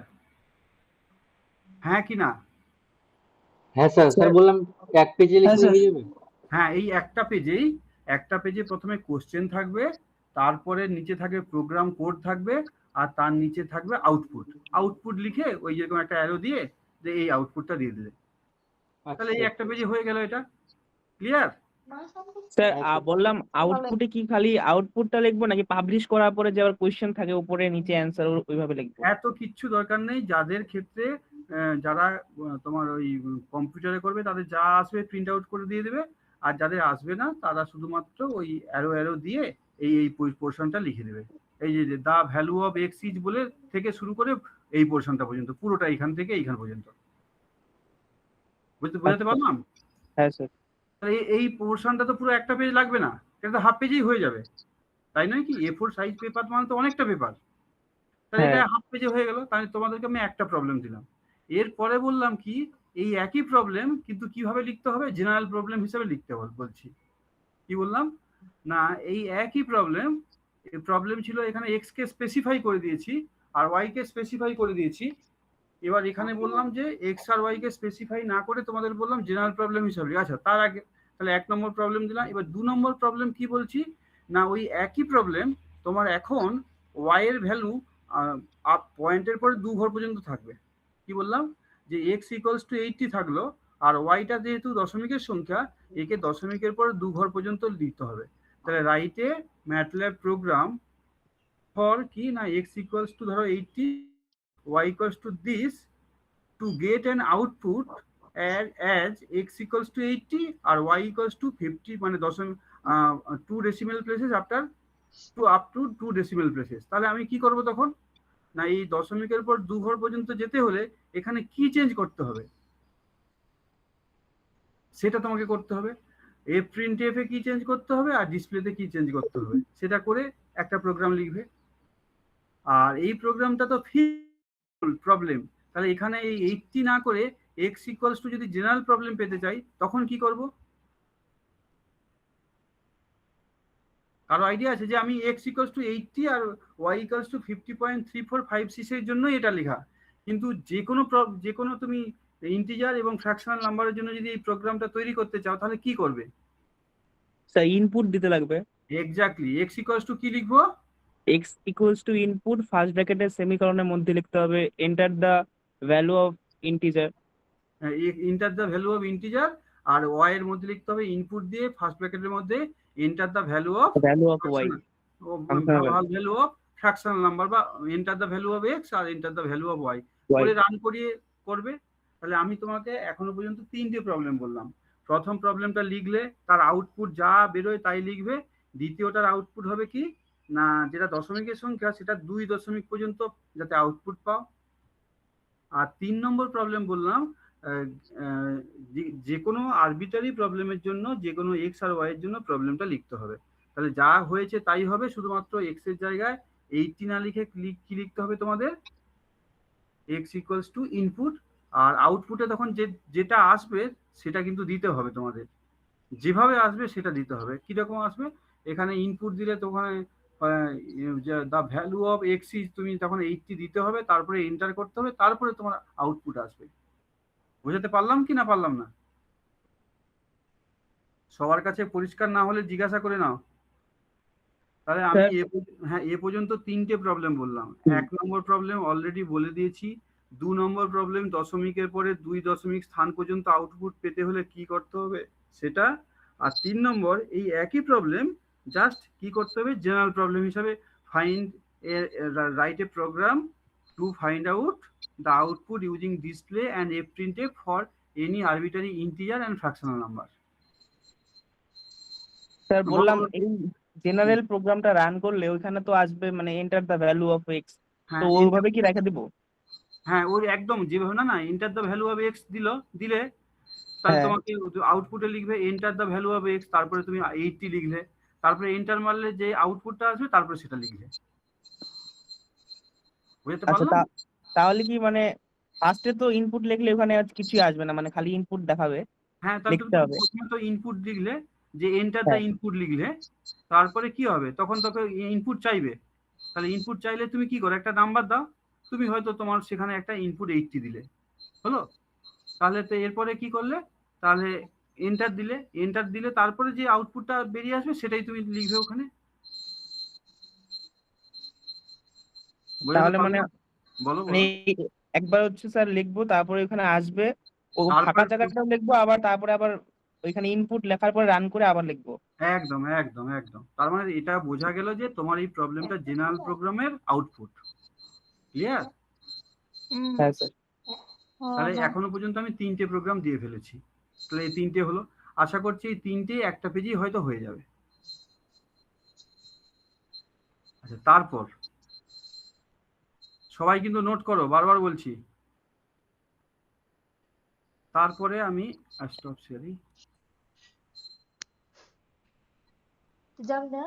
হ্যাঁ কি না? হ্যাঁ স্যার, স্যার বললাম এক পেজে লিখলে হয়ে যাবে। হ্যাঁ, এই একটা পেজে প্রথমে কোশ্চেন থাকবে, তারপরে নিচে থাকবে প্রোগ্রাম কোড থাকবে, আর তার নিচে থাকবে আউটপুট লিখে ওই যেরকম একটা অ্যারো দিয়ে যে এই আউটপুটটা দিয়ে দিলে, তাহলে এই একটা পেজে হয়ে গেল। এটা ক্লিয়ার? স্যার বললাম আউটপুটে কি খালি আউটপুটটা লিখবো নাকি পাবলিশ করার পরে যে আবার কোশ্চেন থাকে উপরে নিচে অ্যান্সার ওইভাবে লিখবো? এত কিচ্ছু দরকার নেই। যাদের ক্ষেত্রে যারা তোমার ওই কম্পিউটারে করবে তাদের যা আসবে প্রিন্ট আউট করে দিয়ে দেবে, আর যাদের আসবে না তারা শুধুমাত্র ওই অ্যারো অ্যারো দিয়ে এই পোর্শনটা লিখে দেবে। এই যে the value of x is বলে থেকে শুরু করে এই পোর্শনটা পর্যন্ত, পুরোটা এখান থেকে এইখান পর্যন্ত। বোঝাতে পারলাম? হ্যাঁ স্যার। এই পোর্শনটা তো পুরো একটা পেজ লাগবে না, এটা তো হাফ পেজেই হয়ে যাবে, তাই নয় কি? A4 সাইজ পেপার মানে তো অনেকটা পেপার, তাহলে এটা হাফ পেজে হয়ে গেল। তাহলে তোমাদেরকে আমি একটা প্রবলেম দিলাম। এরপরে বললাম কি, এই একই প্রবলেম কিন্তু কিভাবে লিখতে হবে, জেনারেল প্রবলেম হিসেবে লিখতে বলছি। কি বললাম না, এই একই প্রবলেম ছিল, এখানে এক্স কে স্পেসিফাই করে দিয়েছি আর ওয়াই কে স্পেসিফাই করে দিয়েছি। এবার এখানে বললাম যে এক্স আর ওয়াই কে স্পেসিফাই না করে তোমাদের বললাম জেনারেল প্রবলেম হিসাবে। আচ্ছা, তার আগে তাহলে 1 নম্বর প্রবলেম দিলাম। এবার 2 নম্বর প্রবলেম কি বলছি না, ওই একই প্রবলেম তোমার এখন ওয়াই এর ভ্যালু আপ পয়েন্টের পরে 2 ঘর পর্যন্ত থাকবে। কি বললাম যে এক্স ইকুয়ালস টু 80 থাকলো, আর ওয়াইটা যেহেতু দশমিকের সংখ্যা, একে দশমিকের পরে 2 ঘর পর্যন্ত দিতে হবে। তাহলে রাইটে ম্যাটল্যাব প্রোগ্রাম ফর কি না, এক্স ইকুয়ালস টু ধরো 80, y equals to this, to get an output as x equals to 80 আর y equals to 50, মানে 2 decimal places after up to 2 decimal places। তাহলে আমি কি করব তখন না, এই দশমিকের পর 2 ঘর পর্যন্ত যেতে হলে এখানে কি চেঞ্জ করতে হবে সেটা তোমাকে করতে হবে। printf এ কি চেঞ্জ করতে হবে আর ডিসপ্লেতে কি চেঞ্জ করতে হবে সেটা করে একটা প্রোগ্রাম লিখবে। আর এই প্রোগ্রামটা তো প্রবলেম, তাহলে এখানে এই 80 না করে এক্স ইকুয়ালস টু যদি জেনারেল প্রবলেম পেতে চাই তখন কি করব? কারো আইডিয়া আছে যে আমি এক্স ইকুয়ালস টু 80 আর ওয়াই ইকুয়ালস টু 50.3456 এর জন্য এটা লেখা, কিন্তু যে কোনো তুমি ইন্টিজার এবং ফ্র্যাকশনাল নাম্বারের জন্য যদি এই প্রোগ্রামটা তৈরি করতে চাও তাহলে কি করবে? স্যার ইনপুট দিতে লাগবে। এক্স্যাক্টলি, এক্স ইকুয়ালস টু কি লিখবো? x equals to input first ব্র্যাকেটের সেমিকলনের মধ্যে লিখতে হবে enter the value of integer. Enter the value of integer, আর ওয়াই এর মধ্যে লিখতে হবে ইনপুট দিয়ে ফার্স্ট ব্র্যাকেটের মধ্যে enter the value of Y, value of fractional number, বা enter the value of X আর enter the value of Y করে রান করিয়ে করবে। তাহলে আমি তোমাকে এখনো পর্যন্ত 3টে প্রবলেম বললাম। প্রথম প্রবলেমটা লিখলে তার আউটপুট যা বেরোয় তাই লিখবে। দ্বিতীয়টার আউটপুট হবে কি না, যেটা দশমিকের সংখ্যা সেটা 2 দশমিক পর্যন্ত যাতে আউটপুট পাও। আর 3 নম্বর প্রবলেম বললাম যে কোনো আরবিটারি প্রবলেমের জন্য যে কোনো এক্স আর ওয়াই এর জন্য প্রবলেমটা লিখতে হবে। তাহলে যা হয়েছে তাই হবে, শুধুমাত্র এক্স এর জায়গায় 80 না লিখে কি লিখতে হবে তোমাদের, এক্স ইকুয়ালস টু ইনপুট, আর আউটপুটে তখন যেটা আসবে সেটা কিন্তু দিতে হবে তোমাদের, যেভাবে আসবে সেটা দিতে হবে। কিরকম আসবে, এখানে ইনপুট দিলে তখন the value of x is তুমি তখন 80 দিতে হবে, তারপরে এন্টার করতে হবে, তারপরে তোমার আউটপুট আসবে। বোঝাতে পারলাম কি না পারলাম না? সবার কাছে পরিষ্কার না হলে জিজ্ঞাসা করে নাও। তাহলে আমি স্যার এ পর্যন্ত 3টে প্রবলেম বললাম। 1 নম্বর প্রবলেম অলরেডি বলে দিয়েছি। 2 নম্বর প্রবলেম দশমিকের পরে 2 দশমিক স্থান পর্যন্ত আউটপুট পেতে হলে কি করতে হবে সেটা। আর 3 নম্বর এই একই প্রবলেম জাস্ট কি করতে হবে জেনারেল প্রবলেম হিসাবে find write a program to find out the output using display and fprintf for any arbitrary integer and fractional number. Sir বলো, বললাম বলো। এই জেনারেল প্রোগ্রামটা রান করলে ওইখানে তো আসবে মানে enter the value of x, তো হ্যাঁ ওইভাবে কি রেখে দিব? হ্যাঁ ওই একদম যেভাবে না enter the value of x দিলে তাহলে হ্যাঁ তোমাকে আউটপুটে লিখবে enter the value of x, তারপরে তুমি 80 লিখলে, তারপরে এন্টার মারলে যে আউটপুটটা আসবে তারপরে সেটা লিখলে। বুঝতে আচ্ছা পারলাম? তাহলে কি মানে ফার্স্টে তো ইনপুট লিখলে ওখানে আর কিছুই আসবে না, মানে খালি ইনপুট দেখাবে, হ্যাঁ তাহলে তুমি লিখতে হবে। প্রথমে তো ইনপুট লিখলে, যে এন্টার দ্য হ্যাঁ ইনপুট লিখলে, তারপরে কি হবে তখন তোকে ইনপুট চাইবে। তাহলে ইনপুট চাইলে তুমি কি করো একটা নাম্বার দাও, তুমি হয়তো তোমার সেখানে একটা ইনপুট 80 দিলে, হলো? তাহলে তো এরপরে কি করলে, তাহলে এন্টার দিলে তারপরে যে আউটপুটটা বেরিয়ে আসবে সেটাই তুমি লিখবে ওখানে। বুঝতে তাহলে মানে পারলাম? বলো মানে বলো। একবার হচ্ছে স্যার লিখবো, তারপরে ওখানে আসবে, ও ফাঁকা তারপর জায়গাটাও লিখবো, আবার তারপরে আবার ওইখানে ইনপুট লেখার পরে রান করে আবার লিখবো। একদম একদম একদম, তার মানে এটা বোঝা গেল যে তোমার এই প্রবলেমটা জেনারেল প্রোগ্রামের আউটপুট। ক্লিয়ার? হ্যাঁ স্যার। তাহলে এখনো পর্যন্ত আমি 3টে প্রোগ্রাম দিয়ে ফেলেছি। তাহলে এই 3টে হলো। আশা করছি এই 3টে একটা পেজেই হয়তো হয়ে যাবে। আচ্ছা, তারপর সবাই কিন্তু নোট করো, বারবার বলছি। তারপরে আমি স্টপ শেয়ারিং। যাবি না?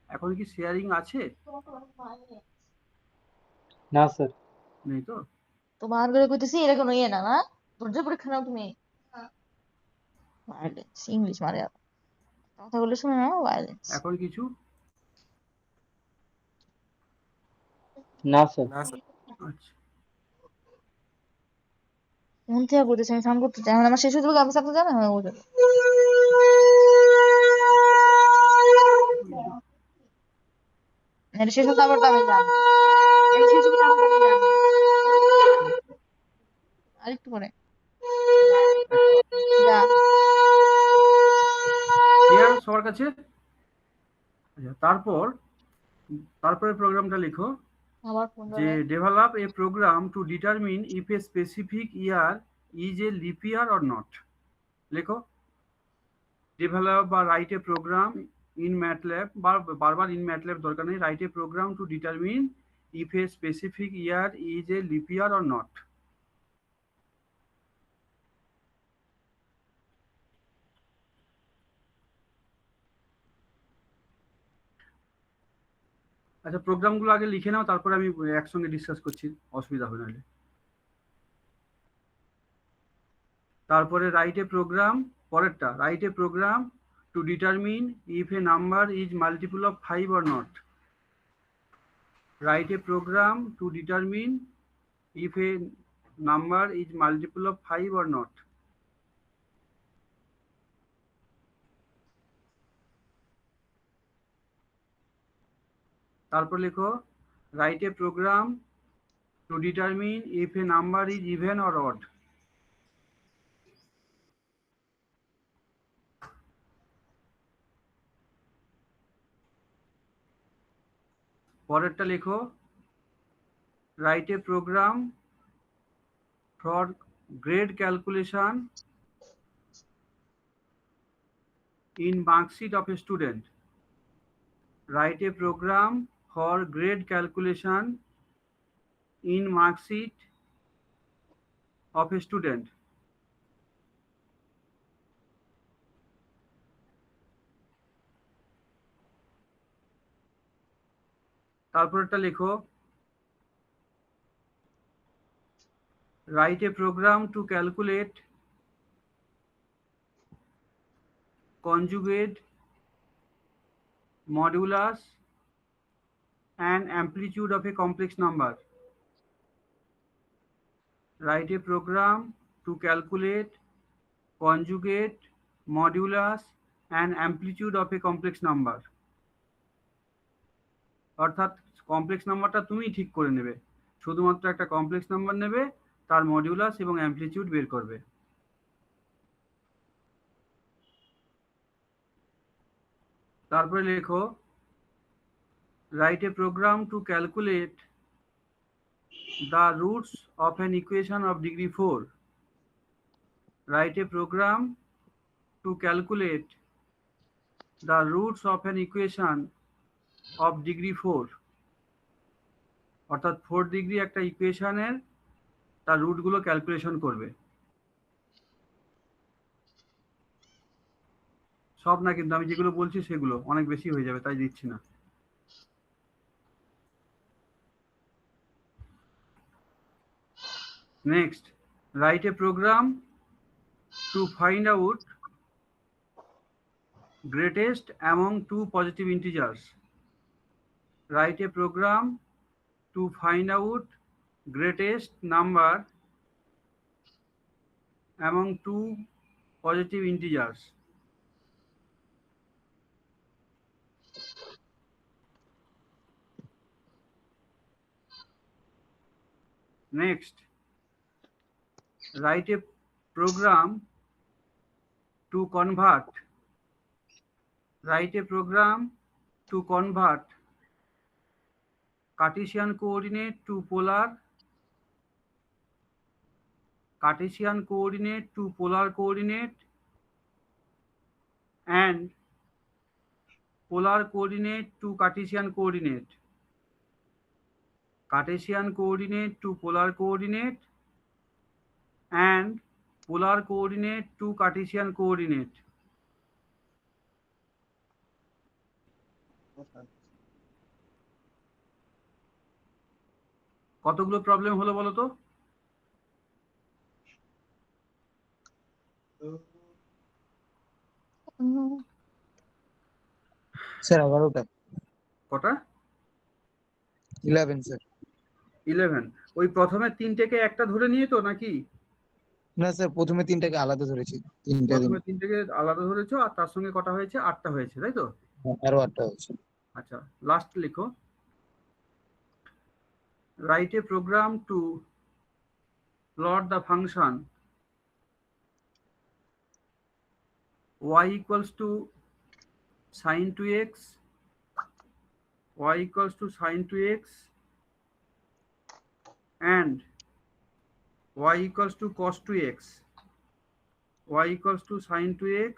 এখন কি শেয়ারিং আছে? না স্যার। নেই তো? তোমার করে কইতেছি এটা কোনো ইয়ে না না, ধৈর্য পরীক্ষা নাও তুমি। ভায়োলেন্স ইংলিশ মারে আর কথা বলে শুনে না, ভায়োলেন্স। এখন কিছু? না স্যার। আচ্ছা, মন থেকে বলতেছি আমি সাম করতে চাই, এখন আমার শেষ হয়ে যাবে, আমি সামনে যাবে হ্যাঁ ও যাবে। এটা শেষ হতে আবার আমি যাবো, এটা শেষ হতে আবার আমি যাবো আরেকটু পরে যা। ক্লিয়ার সবার কাছে? আচ্ছা, তারপরে প্রোগ্রামটা লিখো আবার ফোন যে develop a program to determine if a specific year is a leap year or not. লেখো ডেভেলপ বা write a program in MATLAB, বারবার ইন ম্যাটল্যাব দরকার নেই, write a program to determine if a specific year is a leap year or not. আচ্ছা, প্রোগ্রামগুলো আগে লিখে নাও, তারপরে আমি একসঙ্গে ডিসকাস করছি, অসুবিধা হবে নাহলে। তারপরে রাইট এ প্রোগ্রাম, পরেরটা write a program to determine if a number is multiple of 5 or not. Write a program to determine if a number is multiple of 5 or not. তারপর লেখো write a program to determine if a number is even or odd. পরেরটা লেখো write a program for grade calculation in mark sheet of a student. Write a program for grade calculation in mark sheet of a student. তারপরটা লেখো write a program to calculate conjugate, modulus and amplitude of a complex number. write a program to calculate conjugate, modulus and amplitude of a complex number. অর্থাৎ complex নাম্বারটা তুমি ঠিক করে নেবে, শুধুমাত্র একটা কমপ্লেক্স নাম্বার নেবে, তার মডিউলাস এবং অ্যামপ্লিটিউড বের করবে। তারপরে লেখো write a program to calculate the roots of an equation of degree 4. Write a program to calculate the roots of an equation of degree 4. অর্থাৎ 4 ডিগ্রি একটা ইকুয়েশনের তার রুটগুলো ক্যালকুলেশন করবে। সব না, কিন্তু আমি যেগুলো বলছি সেগুলো অনেক বেশি হয়ে যাবে, তাই দিচ্ছি না। Next, write a program to find out greatest among two positive integers. Write a program to find out greatest number among two positive integers. Next, write a program to convert. Write a program to convert Cartesian coordinate to polar, Cartesian coordinate to polar coordinate, and polar coordinate to Cartesian coordinate. Cartesian coordinate to polar coordinate and polar coordinate to Cartesian coordinate. কতগুলো problem হলো বলো তো? Sir 11টা। কটা? 11 sir. 11। ওই প্রথমে তিনটেকে একটা ধরে নিয়ে তো নাকি? না স্যার, প্রথমে 3টাকে আলাদা ধরেছি, 3টা দিন প্রথমে তিনটেকে আলাদা ধরেছো আর তার সঙ্গে কটা হয়েছে? 8টা হয়েছে, তাই তো? আরো 8টা হয়েছে। আচ্ছা, লাস্ট লিখো, write a program to plot the function y equals to sin 2x, y equals to sin 2x and y equals to cos 2x, y equals to sin 2x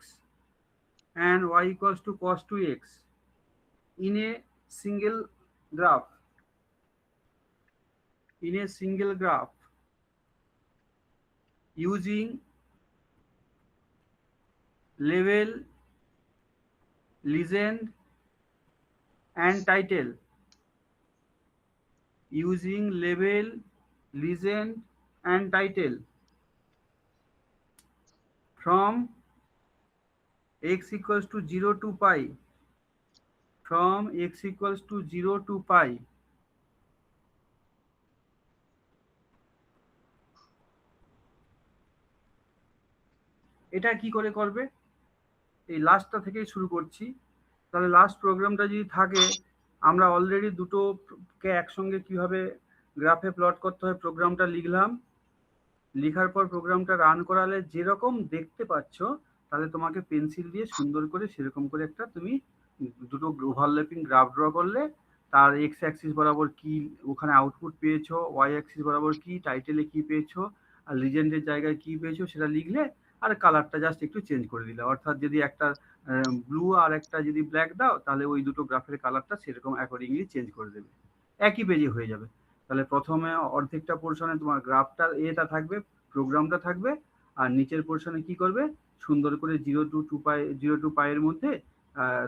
and y equals to cos 2x in a single graph. In a single graph using level, legend and title. Using level, legend and title from x equals to 0 to pi, from x equals to 0 to pi. এটা কি করে করবে? এই লাস্টটা থেকেই শুরু করছি। তাহলে লাস্ট প্রোগ্রামটা যদি থাকে, আমরা অলরেডি দুটোকে একসঙ্গে কিভাবে গ্রাফে প্লট করতে হয় প্রোগ্রামটা লিখলাম। লেখার পর প্রোগ্রামটা রান করালে যেরকম দেখতে পাচ্ছ, তাহলে তোমাকে পেন্সিল দিয়ে সুন্দর করে সেরকম করে একটা তুমি দুটো ওভারল্যাপিং গ্রাফ ড্র করলে তার এক্স অ্যাক্সিস বরাবর কি ওখানে আউটপুট পেয়েছো, ওয়াই অ্যাক্সিস বরাবর কি টাইটেলে কি পেয়েছো আর লিজেন্ডের জায়গায় কি পেয়েছো সেটা লিখলে, আর কালারটা জাস্ট একটু চেঞ্জ করে দিলে। অর্থাৎ যদি একটা ব্লু আর একটা যদি ব্ল্যাক দাও, তাহলে ওই দুটো গ্রাফের কালারটা সেরকম অ্যাকর্ডিংলি চেঞ্জ করে দেবে, একই পেজে হয়ে যাবে। তাহলে প্রথমে অর্ধেকটা পোর্শনে তোমার গ্রাফটা এটা থাকবে, প্রোগ্রামটা থাকবে, আর নিচের পোর্শনে কি করবে, সুন্দর করে 0 টু পাই এর মধ্যে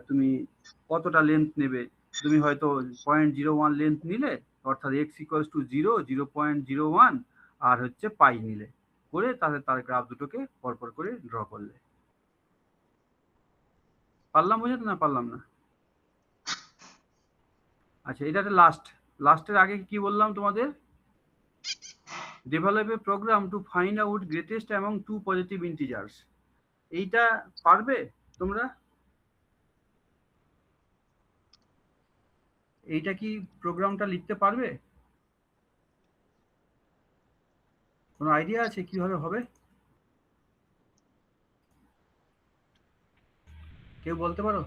তুমি কতটা লেন্থ নেবে, তুমি হয়তো 0.01 লেন্থ নিলে, অর্থাৎ x ইকুয়ালস টু 0, 0.01 আর হচ্ছে পাই নিলে করে, তাহলে তার গ্রাফ দুটোকে পরপর করে ড্র করলে। পারলাম বোঝাতে না পারলাম না? আচ্ছা, এটাতে লাস্টের আগে কি বললাম তোমাদের? Develop a program to find out greatest among two positive integers. এইটা পারবে তোমরা? এইটা কি প্রোগ্রামটা লিখতে পারবে? কোনো আইডিয়া আছে কিভাবে হবে? কেউ বলতে পারো?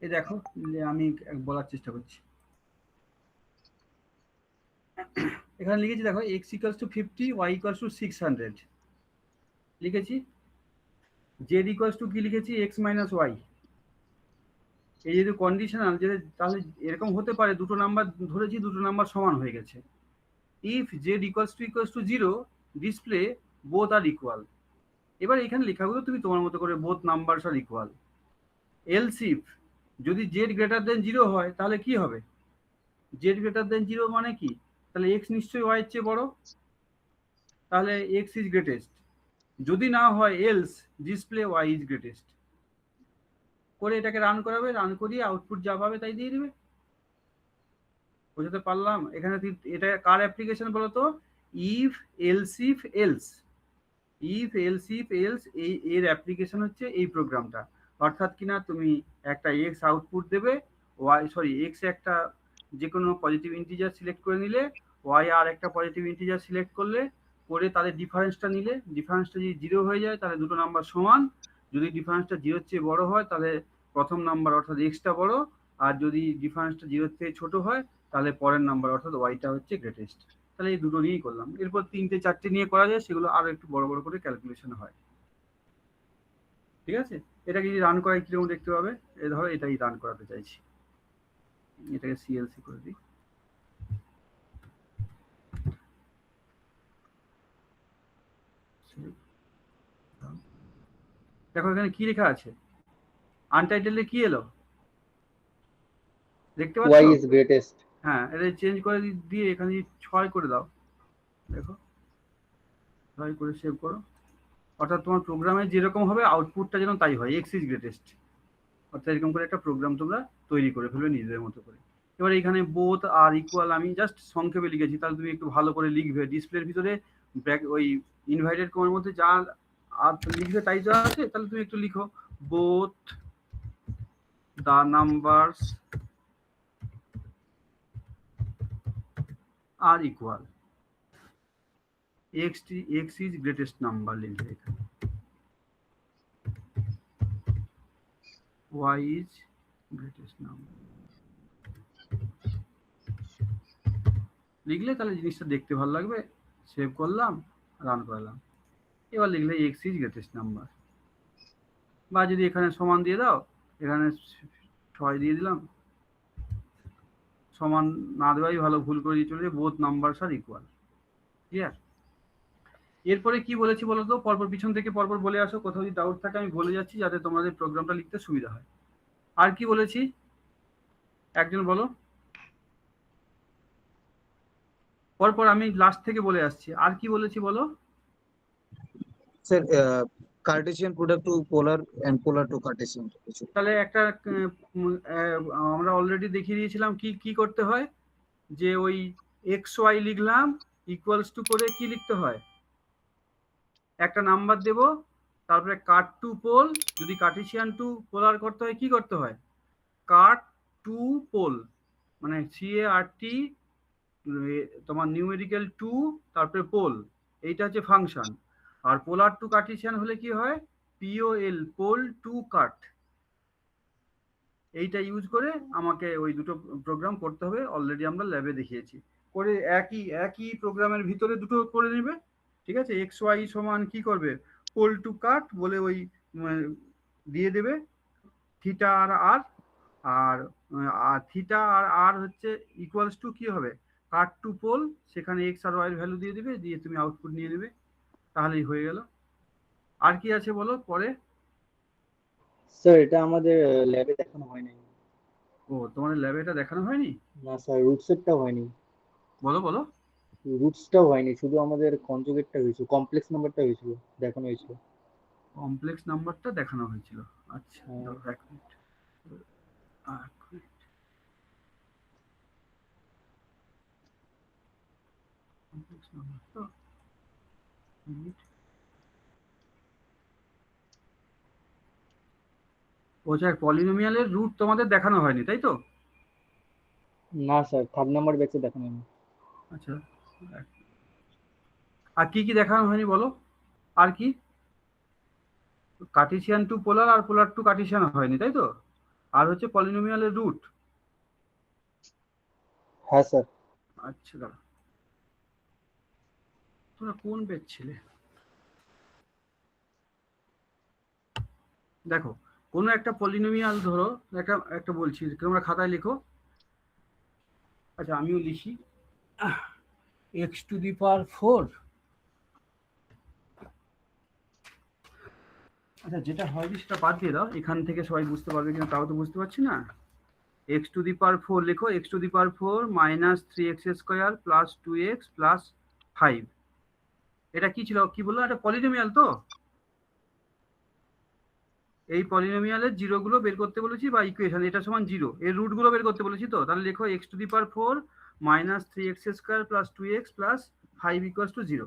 এই দেখো, আমি বলার চেষ্টা করছি। এখানে লিখেছি দেখো, x equals to 50, y equals to 600 লিখেছি। z equals to কি লিখেছি, x minus y। এই যদি কন্ডিশনাল, যে তাহলে এরকম হতে পারে দুটো নাম্বার ধরেছি, দুটো নাম্বার সমান হয়ে গেছে। If z equals to 0, display both are equal. এবার এখানে লেখাগুলো তুমি তোমার মতো করে, both numbers are equal. Else if যদি z গ্রেটার দেন 0 হয় তাহলে কি হবে? z গ্রেটার দেন 0 মানে কি? তাহলে x নিশ্চয়ই y এর চেয়ে বড়, তাহলে x ইজ গ্রেটেস্ট। যদি না হয় else display y is greatest. করে এটাকে রান করাবে, রান করিয়ে আউটপুট যা পাবে তাই দিয়ে দিবে। বুঝতে পারলাম? এখানে এটা কার অ্যাপ্লিকেশন বলো তো? If else if else. If else if else এর অ্যাপ্লিকেশন হচ্ছে এই প্রোগ্রামটা। অর্থাৎ কিনা তুমি একটা এক্স আউটপুট দেবে, এক্স একটা যে কোনো পজিটিভ ইন্টিজার সিলেক্ট করে নিলে, ওয়াই আর একটা পজিটিভ ইন্টিজার সিলেক্ট করলে, করে তাদের ডিফারেন্সটা নিলে, ডিফারেন্সটা যদি 0 হয়ে যায় তাহলে দুটো নাম্বার সমান। যদি ডিফারেন্সটা 0-র চেয়ে বড় হয় তাহলে প্রথম নাম্বার অর্থাৎ এক্সটা বড়, আর যদি ডিফারেন্সটা 0-র থেকে ছোট হয় তাহলে পরের নাম্বার অর্থাৎ ওয়াইটা হচ্ছে গ্রেটেস্ট। তাহলে এই দুটো নিয়েই করলাম। এরপর 3-4টে নিয়ে করা যায়, সেগুলো আরো একটু বড় বড় করে ক্যালকুলেশন হয়। ঠিক আছে, এটাকে যদি রান করাই কিরকম দেখতে পাবে, এই ধরো এটাই রান করাতে চাইছি, এটাকে সিএলসি করে দিই। দেখো এখানে কি লেখা আছে, আনটাইটেলে কি এলো দেখতে পাচ্ছ? y is greatest। হ্যাঁ, এটা চেঞ্জ করে দিয়ে এখানে 6 করে দাও। দেখো 6 করে সেভ করো। অর্থাৎ তোমার প্রোগ্রামে যেরকম হবে আউটপুটটা যেন তাই হয়, এক্স ইজ গ্রেটেস্ট। অর্থাৎ এরকম করে একটা প্রোগ্রাম তোমরা তৈরি করে ফেলবে নিজেদের মতো করে। এবার এখানে বোথ আর ইকুয়াল আমি জাস্ট সংক্ষেপে লিখেছি, তাহলে তুমি একটু ভালো করে লিখবে। ডিসপ্লের ভিতরে ওই ইনভাইটেড কমের মধ্যে যা আর লিখবে তাই যা আছে, তাহলে তুমি একটু লিখো both the numbers are equal, x is greatest number লিখবে এখানে, y is greatest number লিখলে তাহলে জিনিসটা দেখতে ভালো লাগবে। সেভ করলাম, রান করলাম। এবার লিখলে x is greatest number। বা যদি এখানে সমান দিয়ে দাও, এখানে 6 দিয়ে দিলাম, সমান না দেওয়াই ভালো, ভুল করে দিয়ে চলে both numbers are equal. Clear? এরপরে কি বলেছি বলো তো, পরপর পিছন থেকে পরপর বলে আসো, কোথাও যদি ডাউট থাকে আমি বলে যাচ্ছি যাতে তোমাদের প্রোগ্রামটা লিখতে সুবিধা হয়। আর কি বলেছি একজন বলো, পরপর আমি লাস্ট থেকে বলে আসছি। আর কি বলেছি বলো? Sir Cartesian product to polar and polar to Cartesian. তাহলে একটা আমরা অলরেডি দেখিয়ে দিয়েছিলাম কি কি করতে হয়, যে ওই এক্স ওয়াই লিখলাম, ইকুয়ালস টু করে কি লিখতে হয়, একটা নাম্বার দেব, তারপরে কাট টু পোল, যদি কার্টেসিয়ান টু পোলার করতে হয় কি করতে হয়, কাট টু পোল, মানে CART তোমার নিউমেরিক্যাল 2 তারপরে পোল, এইটা হচ্ছে function. R polar to Cartesian হলে কি হয়, POL, পোল টু কাট। এইটা ইউজ করে আমাকে ওই দুটো প্রোগ্রাম করতে হবে, অলরেডি আমরা ল্যাবে দেখিয়েছি। করে একই প্রোগ্রামের ভিতরে দুটো করে নেবে। ঠিক আছে, এক্স ওয়াই সমান কি করবে, পোল টু কাট বলে ওই দিয়ে দেবে থিটা আর আর, আর থিটা আর আর হচ্ছে ইকুয়ালস টু কি হবে, কাট টু পোল, সেখানে এক্স আর ওয়াই এর ভ্যালু দিয়ে দেবে, দিয়ে তুমি আউটপুট নিয়ে নেবে, তাহলেই হয়ে গেল। আর কি আছে বলো পরে? স্যার এটা আমাদের ল্যাবে দেখানো হয়নি। ও, তোমাদের ল্যাবে এটা দেখানো হয়নি? না স্যার, রুটসেটটা হয়নি। বলো বলো। রুটসটাও হয়নি, শুধু আমাদের কনজুগেটটা হয়েছিল, কমপ্লেক্স নাম্বারটা হয়েছিল, দেখানো হয়েছিল। কমপ্লেক্স নাম্বারটা দেখানো হয়েছিল। আচ্ছা হ্যাঁ। দাঁড়াও, এক মিনিট। কমপ্লেক্স নাম্বার তো মিনিট। ও স্যার, পলিনোমিয়ালের রুট তোমাদের দেখানো হয়নি তাই তো? না স্যার, থার্ড নাম্বার ব্যাচে দেখানো হয়নি। আচ্ছা, আর কি কি দেখানো হয়নি বলো? আর কি? Cartesian two polar R polar to Cartesian হয়নি তাই তো? আর হচ্ছে পলিনোমিয়ালের রুট। হ্যাঁ স্যার। আচ্ছা দাঁড়া, তোমরা কোন বেচ ছিলে? দেখো, কোনো একটা পলিনোমিয়াল ধরো, একটা একটা বলছি, তোমরা খাতায় লিখো। আচ্ছা আমিও লিখি। এক্স টু দি পাওয়ার 4। আচ্ছা যেটা হয় সেটা বাদ দিয়ে দাও, এখান থেকে সবাই বুঝতে পারবে কিনা তাও তো বুঝতে পারছি না। এক্স টু দি পাওয়ার 4 লেখো, x to the power 4 minus 3x square plus 2x plus 5। এটা কি ছিল, কি বললো, এটা পলিনোমিয়াল তো? এই পলিনোমিয়ালের জিরোগুলো বের করতে বলেছি বা ইকুয়েশন, এটা সমান 0, এর রুটগুলো বের করতে বলেছি তো। তাহলে লেখো x to the power 4 minus 3x square plus 2x plus 5 equals to 0।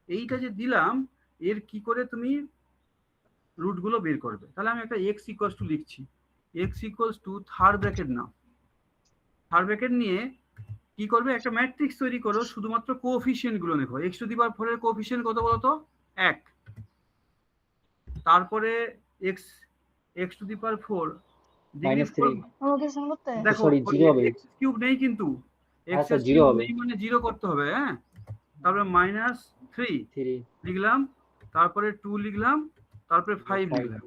এইটা যে দিলাম, এর কি করে তুমি রুটগুলো বের করবে? তাহলে আমি একটা x ইকুয়ালস টু লিখছি। x equals two third bracket নাও, থার্ড ব্র্যাকেট নিয়ে কি করবে, একটা ম্যাট্রিক্স তৈরি করো, শুধুমাত্র কোএফিসিয়েন্ট গুলো লেখো। x টু দি পাওয়ার 4 এর কোএফিসিয়েন্ট কত বলো তো? 1। তারপরে x to the power 4 degree -3। আমাকে সেন্ড করতে দেখো সরি, 0 হবে। x কিউব নেই কিন্তু, হ্যাঁ x স্যার, 0 কিউব হবে। নেই মানে 0 করতে হবে। হ্যাঁ, তারপরে -3 3 লিখলাম, তারপরে 2 লিখলাম, তারপরে 5 5। লিখলাম।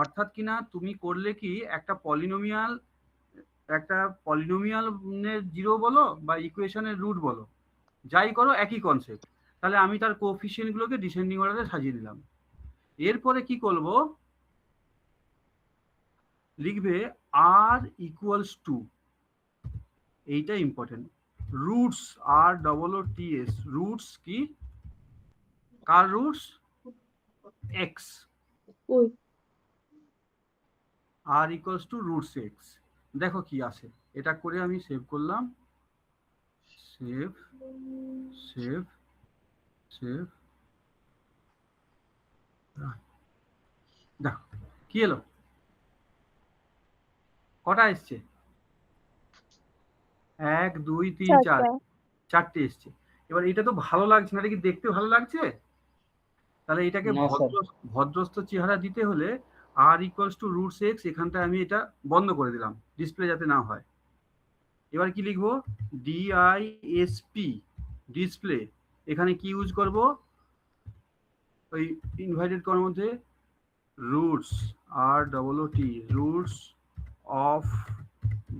অর্থাৎ কিনা তুমি করলে কি, একটা পলিনোমিয়াল, একটা পলিনোমিয়ালের জিরো বলো বা ইকুয়েশনের রুট বলো, যাই করো একই কনসেপ্ট। তাহলে আমি তার কোএফিসিয়েন্ট গুলোকে ডিসেন্ডিং অর্ডারে সাজিয়ে দিলাম। এরপরে কি করব, লিখবে আর ইকুয়ালস টু, এইটা important, roots, r double O T S, roots কি, কার রুটস? এক্স। ওই r equals to roots X. দেখো কি আসে, এটা করে আমি সেভ করলাম, সেভ সেভ সেভ, দেখো কি এলো, কটা এসছে? 1 2 3 4, চারটে এসছে। এবার এটা তো ভালো লাগছে না, এটা কি দেখতে ভালো লাগছে? তাহলে এটাকে না স্যার। ভদ্রস্থ চেহারা দিতে হলে আর ইকুয়ালস টু রুটস এক্স, এখানটা আমি এটা বন্ধ করে দিলাম, ডিসপ্লে যাতে না হয়। এবার কি লিখবো, ডিআইএসপি, ডিসপ্লে। এখানে কি ইউজ করব, ওই ইনভাইটেড করার মধ্যে roots, r double O T, roots of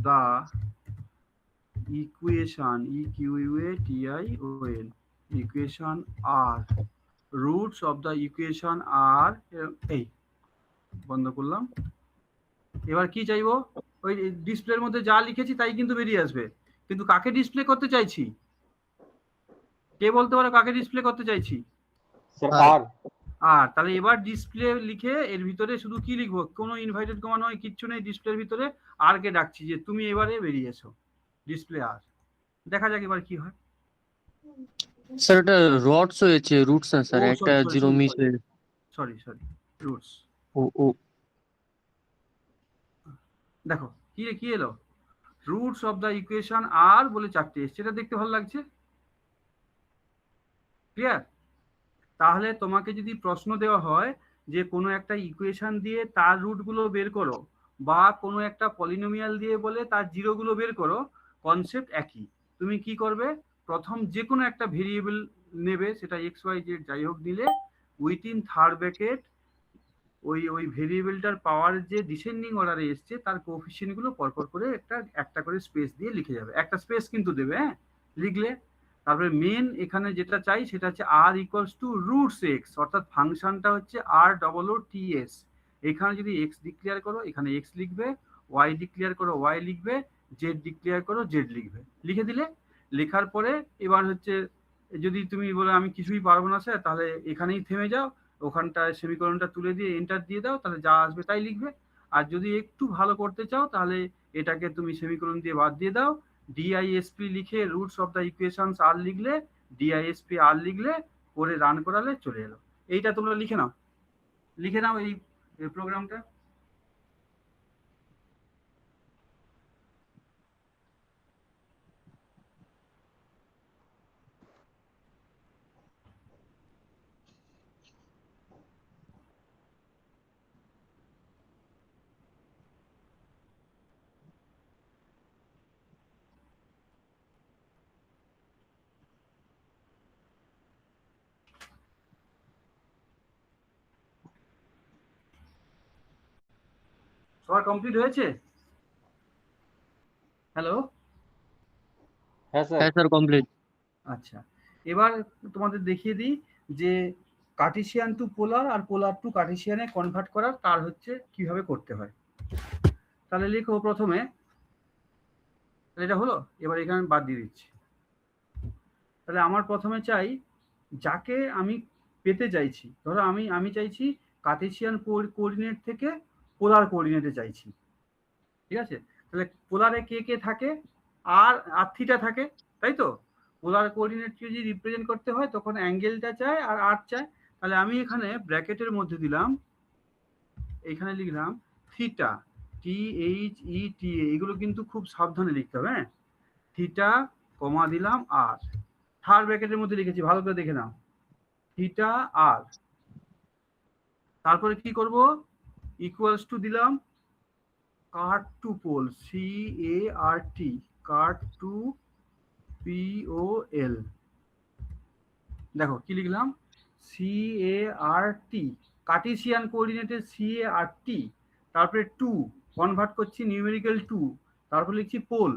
the equation, ইকিউএটিআইওএন, equation R, roots of the equation আর, এই বন্ধ করলাম। এবার কি চাইবো, ওই ডিসপ্লের মধ্যে যা লিখেছি তাই কিন্তু বেরিয়ে আসবে, কিন্তু কাকে ডিসপ্লে করতে চাইছি, কে বলতে পারো কাকে ডিসপ্লে করতে চাইছি? স্যার, আর। আর। আর তাহলে এবার ডিসপ্লে লিখে এর ভিতরে শুধু কি লিখবো, কোনো ইনভাইটেড কমা নয়, কিচ্ছু নেই, ডিসপ্লের ভিতরে আর কে ডাকছি যে তুমি এবারে বেরিয়ে এসো, ডিসপ্লে আর। দেখা যাক এবার কি হয়। স্যার এটা রডস হয়েছে, রুটস না স্যার, ও একটা জিরো মিস হয়ে। Sorry roots. ও ও দেখো কি এলো, roots of the equation r বলে চারটে এসছে, এটা দেখতে ভালো লাগছে, ক্লিয়ার? তাহলে তোমাকে যদি প্রশ্ন দেওয়া হয় যে কোনো একটা ইকুয়েশন দিয়ে তার রুটগুলো বের করো, বা কোনো একটা পলিনোমিয়াল দিয়ে বলে তার জিরোগুলো বের করো, কনসেপ্ট একই। তুমি কি করবে, প্রথম যে কোনো একটা ভেরিয়েবল নেবে, সেটা এক্স ওয়াই জেড যাই হোক, নিলে উইথিন থার্ড ব্র্যাকেট ওই ভেরিয়েবলটার পাওয়ার যে ডিসেন্ডিং অর্ডারে এসছে তার কোএফিসিয়েন্ট গুলো পরপর করে একটা করে স্পেস দিয়ে লিখে যাবে, একটা স্পেস কিন্তু দেবে। হ্যাঁ, লিখলে তারপরে মেন এখানে যেটা চাই সেটা হচ্ছে আর ইকুয়ালস টু রুটস এক্স, অর্থাৎ ফাংশনটা হচ্ছে আর ডবল ও টি এস। এখানে যদি এক্স ডিক্লেয়ার করো এখানে এক্স লিখবে, ওয়াই ডিক্লেয়ার করো ওয়াই লিখবে, জেড ডিক্লেয়ার করো জেড লিখবে। লিখে দিলে, লেখার পরে এবার হচ্ছে যদি তুমি বলো আমি কিছুই পারবো না স্যার, তাহলে এখানেই থেমে যাও, ওখানটায় সেমিকোলনটা তুলে দিয়ে এন্টার দিয়ে দাও, তাহলে যা আসবে তাই লিখবে। আর যদি একটু ভালো করতে চাও তাহলে এটাকে তুমি সেমিকোলন দিয়ে বাদ দিয়ে দাও, ডিআইএসপি লিখে রুটস অফ দ্য ইকুয়েশনস আর লিখলে, ডিআইএসপি আর লিখলে, করে রান করালে চলে এলো। এইটা তোমরা লিখে নাও এই প্রোগ্রামটা। সবার কমপ্লিট হয়েছে? হ্যালো? হ্যাঁ স্যার। হ্যাঁ স্যার কমপ্লিট। আচ্ছা, এবার তোমাদের দেখিয়ে দিই যে কার্টেসিয়ান টু পোলার আর পোলার টু কার্টেসিয়ানে কনভার্ট করার তার হচ্ছে কিভাবে করতে হয়। তাহলে লিখো প্রথমে, এটা হলো, এবার এখানে বাদ দিয়ে দিচ্ছি। তাহলে আমার প্রথমে চাই যাকে আমি পেতে চাইছি, ধরো আমি চাইছি কার্টেসিয়ান কোঅর্ডিনেট থেকে পোলার কোঅর্ডিনেটে চাইছি, ঠিক আছে? তাহলে পোলারে কে কে থাকে, আর থিটা থাকে, তাই তো? পোলার কোঅর্ডিনেটকে যদি রিপ্রেজেন্ট করতে হয় তখন অ্যাঙ্গেলটা চায় আর আর চায়। তাহলে আমি এখানে ব্র্যাকেটের মধ্যে দিলাম, এখানে লিখলাম থিটা, THETA, এগুলো কিন্তু খুব সাবধানে লিখতে হবে, হ্যাঁ? থিটা কমা দিলাম আর, থার্ড ব্র্যাকেটের মধ্যে লিখেছি, ভালো করে দেখে নাও, থিটা আর। তারপরে কি করব, ইকুয়ালস টু দিলাম কাট টু পোল, CART, কাট টু POL। দেখো কি লিখলাম, CART, কার্টেসিয়ান কোঅর্ডিনেটের CART, তারপরে 2 কনভার্ট করছি নিউমেরিক্যাল 2, তারপর লিখছি পোল।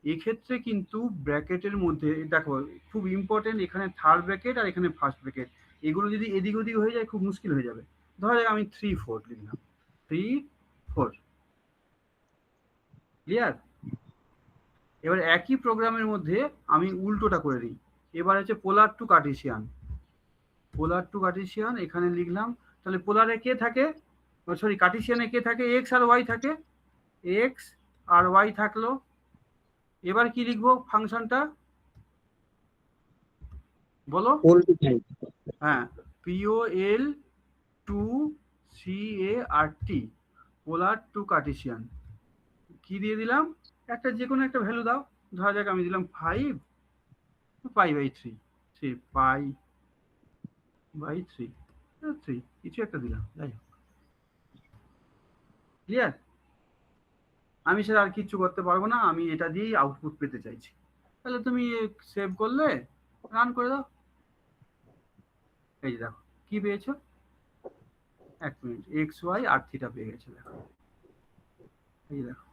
এক্ষেত্রে কিন্তু ব্র্যাকেটের মধ্যে দেখো খুব ইম্পর্টেন্ট, এখানে থার্ড ব্র্যাকেট আর এখানে ফার্স্ট ব্র্যাকেট, এগুলো যদি এদিক ওদিক হয়ে যায় খুব মুশকিল হয়ে যাবে। ধরা যাক আমি 3 4 লিখলাম, 3 4, ক্লিয়ার? এবার একই প্রোগ্রামের মধ্যে আমি উল্টোটা করে দিই, এবার হচ্ছে পোলার to Cartesian, polar to Cartesian এখানে লিখলাম। তাহলে পোলারে কে থাকে, সরি কার্টেসিয়ানে কে থাকে, এক্স আর ওয়াই থাকে, এক্স আর ওয়াই থাকলো। এবার কি লিখবো ফাংশনটা বলো? Pol to five. হ্যাঁ, POL to CART, polar to Cartesian. কি দিয়ে দিলাম, একটা যে কোনো একটা ভ্যালু দাও, ধরা যাক আমি দিলাম 5 π/3 π/3 কিছু একটা দিলাম, যাই হোক, ক্লিয়ার? আমি সেটা আর কিচ্ছু করতে পারবো না, আমি এটা দিয়েই আউটপুট পেতে চাইছি। তাহলে তুমি সেভ করলে, রান করে দাও, এই যে দেখো কি পেয়েছো, 1 মিনিট, XY আর থিটা পেয়ে গেছে। দেখো এই দেখো,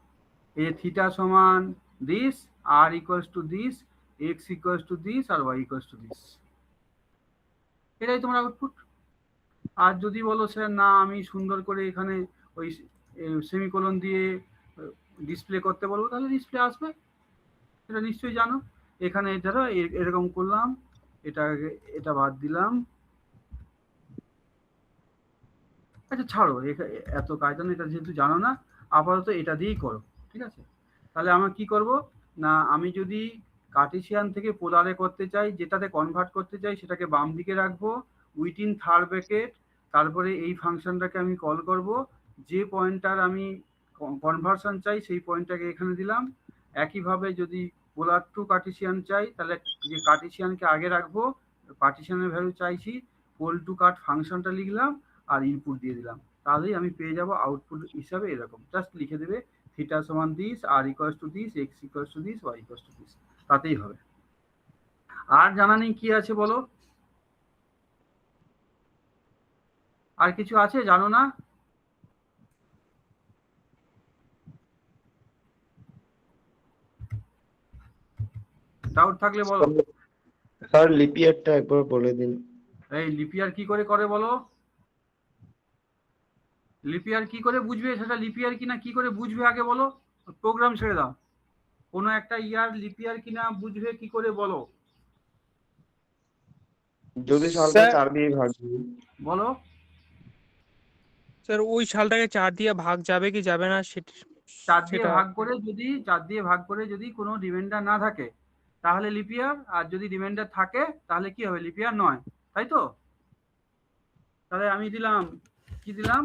এই থিটা সমান this, r equals to this, x equals to this, আর ওয়াই ইকুয়ালস টু দিস। এটাই তোমার আউটপুট। আর যদি বলো স্যার না আমি সুন্দর করে এখানে ওই সেমিকোলন দিয়ে ডিসপ্লে করতে বলবো, তাহলে ডিসপ্লে আসবে, সেটা নিশ্চয়ই জানো। এখানে ধরো এরকম করলাম, এটা বাদ দিলাম, আচ্ছা ছাড়ো, এত কায়দা এটা যেহেতু জানো না, আপাতত এটা দিয়েই করো, ঠিক আছে? তাহলে আমরা কি করব না, আমি যদি কার্টেসিয়ান থেকে পোলারে করতে চাই, যেটাতে কনভার্ট করতে চাই সেটাকে বাম দিকে রাখবো উইথিন থার্ড ব্র্যাকেট, তারপরে এই ফাংশনটাকে আমি কল করব, যে পয়েন্টটার আমি কনভার্সন চাই সেই পয়েন্টটাকে এখানে দিলাম। একইভাবে যদি পোলার টু কার্টেসিয়ান চাই তাহলে যে কার্টেসিয়ানকে আগে রাখবো, কার্টেসিয়ানের ভ্যালু চাইছি, পোল টু কাট ফাংশনটা লিখলাম আর ইনপুট দিয়ে দিলাম, তাহলেই আমি পেয়ে যাব আউটপুট হিসাবে এরকম। জাস্ট লিখে দেবে থিটা সমান this, r equals to this, x equals to this, y equals to this, তাতেই হবে। আর জানা নেই কি আছে বলো, আর কিছু আছে জানো না? ডাউট থাকলে বলো। স্যার লিপিয়ারটা একবার বলে দিন। এই লিপিয়ার কি করে করে বলো, লিপিয়ার কি করে বুঝবে সেটা, লিপিয়ার কিনা কি করে বুঝবে আগে বলো, প্রোগ্রাম ছেড়ে দাও, কোনো একটা ইয়ার লিপিয়ার কিনা বুঝবে কি করে বলো? যদি সালটা 4 দিয়ে ভাগ দিই। বলো। স্যার ওই সালটাকে 4 দিয়ে ভাগ যাবে কি যাবে না সেটা 4 দিয়ে ভাগ করে যদি কোনো রিমাইন্ডার না থাকে তাহলে লিপিয়ার, আর যদি রিমাইন্ডার থাকে তাহলে কি হবে, লিপিয়ার নয়, তাই তো? তাহলে আমি দিলাম, কি দিলাম,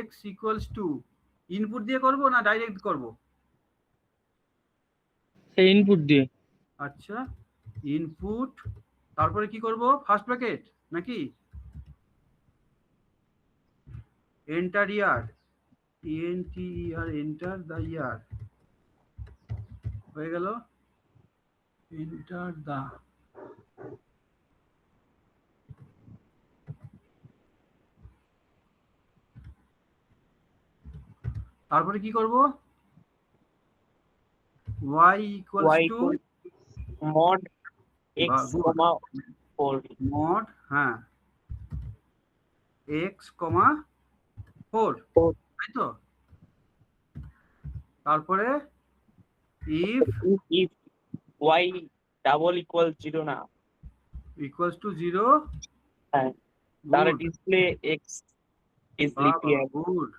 x ইকুয়ালস টু, ইনপুট দিয়ে করব না ডাইরেক্ট করব? ইনপুট দিয়ে। আচ্ছা, ইনপুট, তারপরে কি করব, ফার্স্ট ব্র্যাকেট নাকি enter year, ENTER, enter the year, হয়ে গেল এন্টার দা, তারপরে কি করব, y equals y to mod x comma 4 mod, হ্যাঁ, x, 4, তাই তো? তারপরে if if y double equal 0 না, ইকুয়ালস টু 0, হ্যাঁ, তাহলে display x is leap year। Good,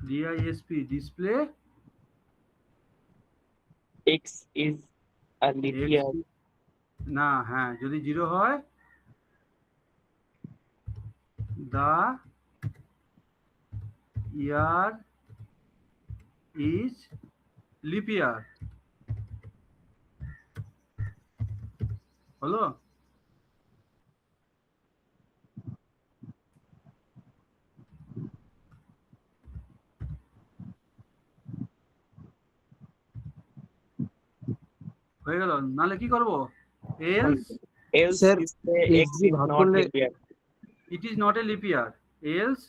DISP, display x is a leap year। না, হ্যাঁ, যদি 0 হয় দা ইয়ার ইজ লিপ ইয়ার, হলো? হয়ে গেল, নালে কি করব, else else Sir, display x x দিয়ে is ভাগ not করলে- leap year। It is not a leap year, else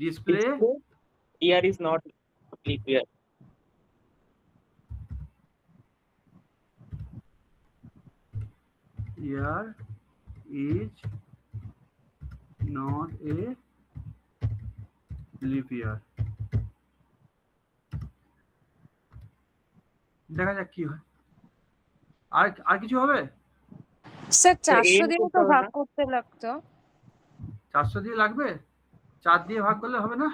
display year is not leap year। year is not a leap year। দেখা যাক কি হয়, আর আর কিছু হবে? স্যার তো 400 aim দিয়ে করতে তো হবে ভাগ না? করতে লাগতো। 400 দিয়ে লাগবে, 4 দিয়ে ভাগ করলে হবে না?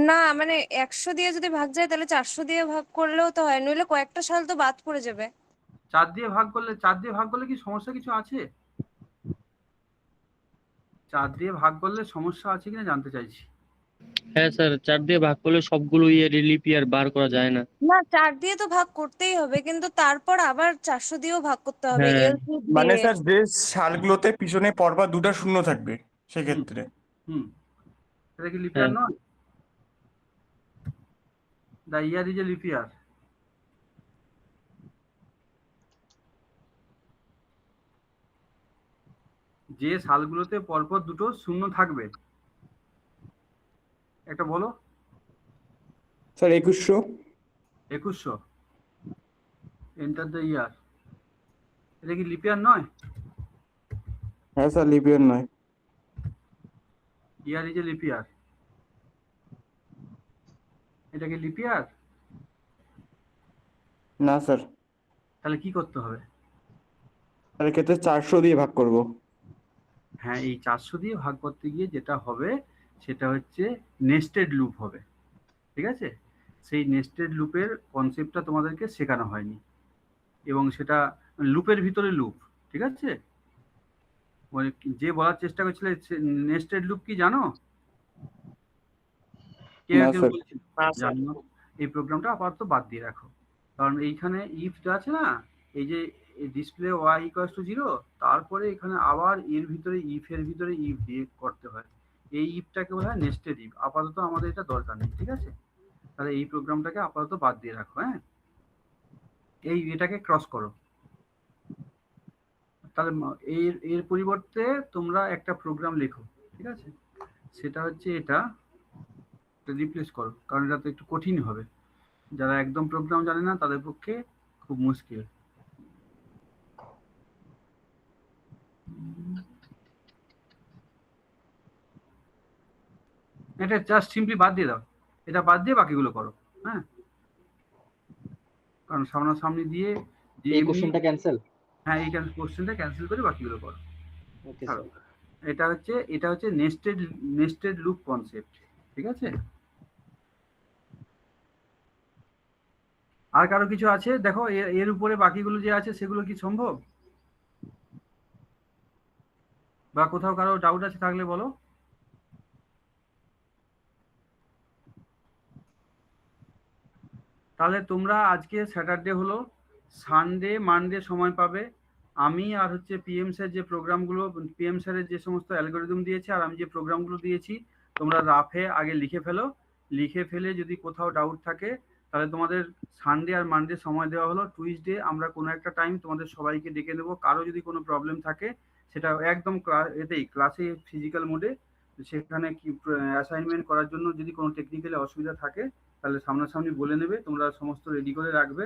না মানে 100 দিয়ে যদি ভাগ যায় তাহলে 400 দিয়ে ভাগ করলেও তো হয়, নইলে কয়েকটা সাল তো বাদ পড়ে যাবে। 4 দিয়ে ভাগ করলে, 4 দিয়ে ভাগ করলে কি সমস্যা কিছু আছে? 4 দিয়ে ভাগ করলে সমস্যা আছে কিনা জানতে চাইছি। হ্যাঁ স্যার, 4 দিয়ে ভাগ করলে সবগুলো লিপ ইয়ার বার করা যায় না। না 4 দিয়ে তো ভাগ করতেই হবে, কিন্তু তারপর আবার 400 দিয়েও ভাগ করতে হবে হ্যাঁ। এলসি মানে দিয়ে। স্যার যে সালগুলোতে পিছনে পরপর দুটো শূন্য থাকবে সেক্ষেত্রে। এটা কি লিপ হ্যাঁ। ইয়ার নয়? দা ইয়ার ইজ এ লিপ ইয়ার। যে সালগুলোতে পরপর দুটো শূন্য থাকবে, একটা বলো। স্যার 2100। 2100, এন্টার দ্য ইয়ার, এটা কি লিপ ইয়ার নয়? হ্যাঁ স্যার লিপ ইয়ার নয়। ইয়ার ইজ এ লিপ ইয়ার, এটা কি লিপ ইয়ার? না স্যার, তাহলে কি করতে হবে? তার ক্ষেত্রে 400 দিয়ে ভাগ করব। হ্যাঁ, এই 400 দিয়ে ভাগ করতে গিয়ে যেটা হবে সেটা হচ্ছে নেস্টেড লুপ হবে, ঠিক আছে? সেই নেস্টেড লুপের কনসেপ্টটা তোমাদেরকে শেখানো হয়নি, এবং সেটা লুপের ভিতরে লুপ, ঠিক আছে? মানে যে বলার চেষ্টা করছিলে নেস্টেড লুপ কি জানো? কেউ না একজন স্যার। বলছিল, না স্যার, জানো না? এই প্রোগ্রামটা আপাতত বাদ দিয়ে রাখো, কারণ এইখানে ইফটা আছে না, এই যে ডিসপ্লে ওয়াই ইকুয়ালস টু 0, তারপরে এখানে আবার এর ভিতরে ইফের ভিতরে ইফ দিয়ে করতে হয়, এই ইফটাকে বলা হয় নেস্টেড ইফ। আপাতত আমাদের এটা দরকার নেই, ঠিক আছে? তাহলে এই প্রোগ্রামটাকে আপাতত বাদ দিয়ে রাখো, হ্যাঁ, এই এটাকে ক্রস করো। তাহলে এর এর পরিবর্তে তোমরা একটা প্রোগ্রাম লেখো, ঠিক আছে? সেটা হচ্ছে এটা রিপ্লেস করো, কারণ এটা তো একটু কঠিন হবে, যারা একদম প্রোগ্রাম জানে না তাদের পক্ষে খুব মুশকিল। এটা জাস্ট সিম্পলি বাদ দিয়ে দাও, এটা বাদ দিয়ে বাকিগুলো করো, হ্যাঁ, কারণ সামনাসামনি দিয়ে যে এই কোশ্চেনটা ক্যান্সেল। হ্যাঁ, এই কোশ্চেনটা ক্যান্সেল করে বাকিগুলো করো। ওকে ছাড়ো, স্যার। এটা হচ্ছে নেস্টেড লুপ কনসেপ্ট, ঠিক আছে? আর কারো কিছু আছে? দেখো এর উপরে বাকিগুলো যে আছে সেগুলো কি সম্ভব, বা কোথাও কারো ডাউট আছে থাকলে বলো। তাহলে তোমরা আজকে স্যাটারডে হলো, সানডে মানডে সময় পাবে। আমি আর হচ্ছে পিএম স্যার যে প্রোগ্রামগুলো, পিএম স্যারের যে সমস্ত অ্যালগোরিদম দিয়েছে আর আমি যে প্রোগ্রামগুলো দিয়েছি, তোমরা রাফে আগে লিখে ফেলো। লিখে ফেলে যদি কোথাও ডাউট থাকে তাহলে তোমাদের সানডে আর মানডে সময় দেওয়া হলো। টুইসডে আমরা কোনো একটা টাইম তোমাদের সবাইকে ডেকে নেবো। কারো যদি কোনো প্রবলেম থাকে সেটা একদম ক্লাসে ফিজিক্যাল মোডে, সেখানে কি অ্যাসাইনমেন্ট করার জন্য যদি কোনো টেকনিক্যালি অসুবিধা থাকে তাহলে সামনাসামনি বলে নেবে। তোমরা সমস্ত রেডি করে রাখবে।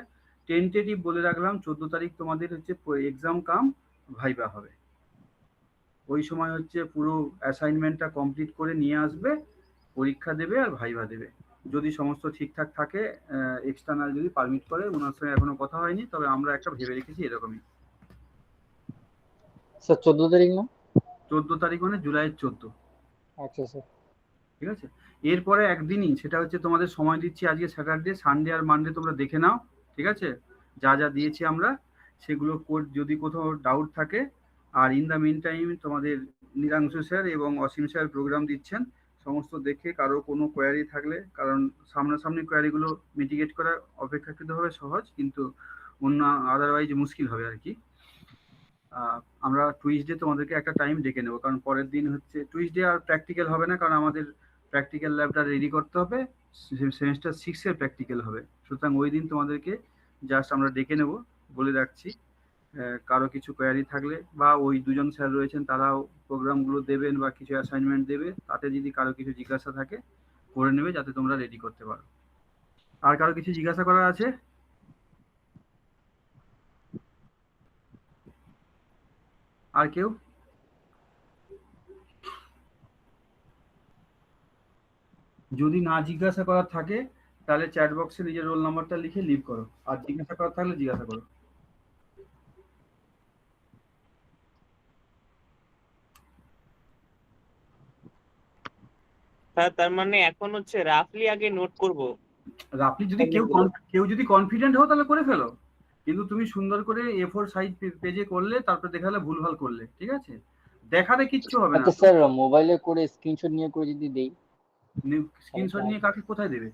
টেন্টেটিভ বলে রাখলাম 14 তারিখ তোমাদের হচ্ছে এক্সাম কাম ভাইবা হবে। ওই সময় হচ্ছে পুরো অ্যাসাইনমেন্টটা কমপ্লিট করে নিয়ে আসবে, পরীক্ষা দেবে আর ভাইবা দেবে। যদি সমস্ত ঠিকঠাক থাকে, এক্সটার্নাল যদি পারমিট করে, ওনার সঙ্গে এখনো কথা হয়নি, তবে আমরা একটা ভেবে রেখেছি এরকমই। স্যার 14 তারিখ না? 14 তারিখ মানে জুলাইয়ের 14। আচ্ছা স্যার। ঠিক আছে, এরপরে একদিনই, সেটা হচ্ছে তোমাদের সময় দিচ্ছি আজকে স্যাটারডে, সানডে আর মানডে তোমরা দেখে নাও, ঠিক আছে? যা যা দিয়েছি আমরা সেগুলো কোড, যদি কোথাও ডাউট থাকে। আর ইন দ্য মিন টাইম তোমাদের নীলাংশু স্যার এবং অসীম স্যার প্রোগ্রাম দিচ্ছেন, সমস্ত দেখে কারো কোনো কোয়ারি থাকলে, কারণ সামনাসামনি কোয়ারিগুলো মিটিগেট করা অপেক্ষাকৃতভাবে সহজ, কিন্তু অন্য আদারওয়াইজ মুশকিল হবে আর কি। আমরা টুইসডে তোমাদেরকে একটা টাইম ডেকে নেবো, কারণ পরের দিন হচ্ছে টুইসডে আর প্র্যাকটিক্যাল হবে না, কারণ আমাদের প্র্যাকটিক্যাল ল্যাবটা রেডি করতে হবে, সেমিস্টার 6-এর প্র্যাকটিক্যাল হবে। সুতরাং ওই দিন তোমাদেরকে জাস্ট আমরা ডেকে নেব, বলে রাখছি। কারো কিছু কোয়ারি থাকলে, বা ওই দুজন স্যার রয়েছেন তারাও প্রোগ্রামগুলো দেবেন বা কিছু অ্যাসাইনমেন্ট দেবে, তাতে যদি কারো কিছু জিজ্ঞাসা থাকে করে নেবে, যাতে তোমরা রেডি করতে পারো। আর কারো কিছু জিজ্ঞাসা করার আছে? আর কেউ? যদি না জিজ্ঞাসা করার থাকে তাহলে চ্যাট বক্সে নিজের রোল নাম্বারটা লিখে লিভ করো, আর জিজ্ঞাসা করার থাকলে জিজ্ঞাসা করো। স্যার তার মানে এখন হচ্ছে রাফলি আগে নোট করব। আপনি যদি কেউ যদি কনফিডেন্ট হও তাহলে করে ফেলো, কিন্তু তুমি সুন্দর করে A4 সাইজ পেজে করলে, তারপর দেখালে ভুলভাল করলে, ঠিক আছে? দেখাতে কিচ্ছু হবে না। আচ্ছা স্যার, মোবাইলে করে স্ক্রিনশট নিয়ে করে যদি দেই? স্ক্রিনশট নিয়ে কাকে কোথায় দেবে?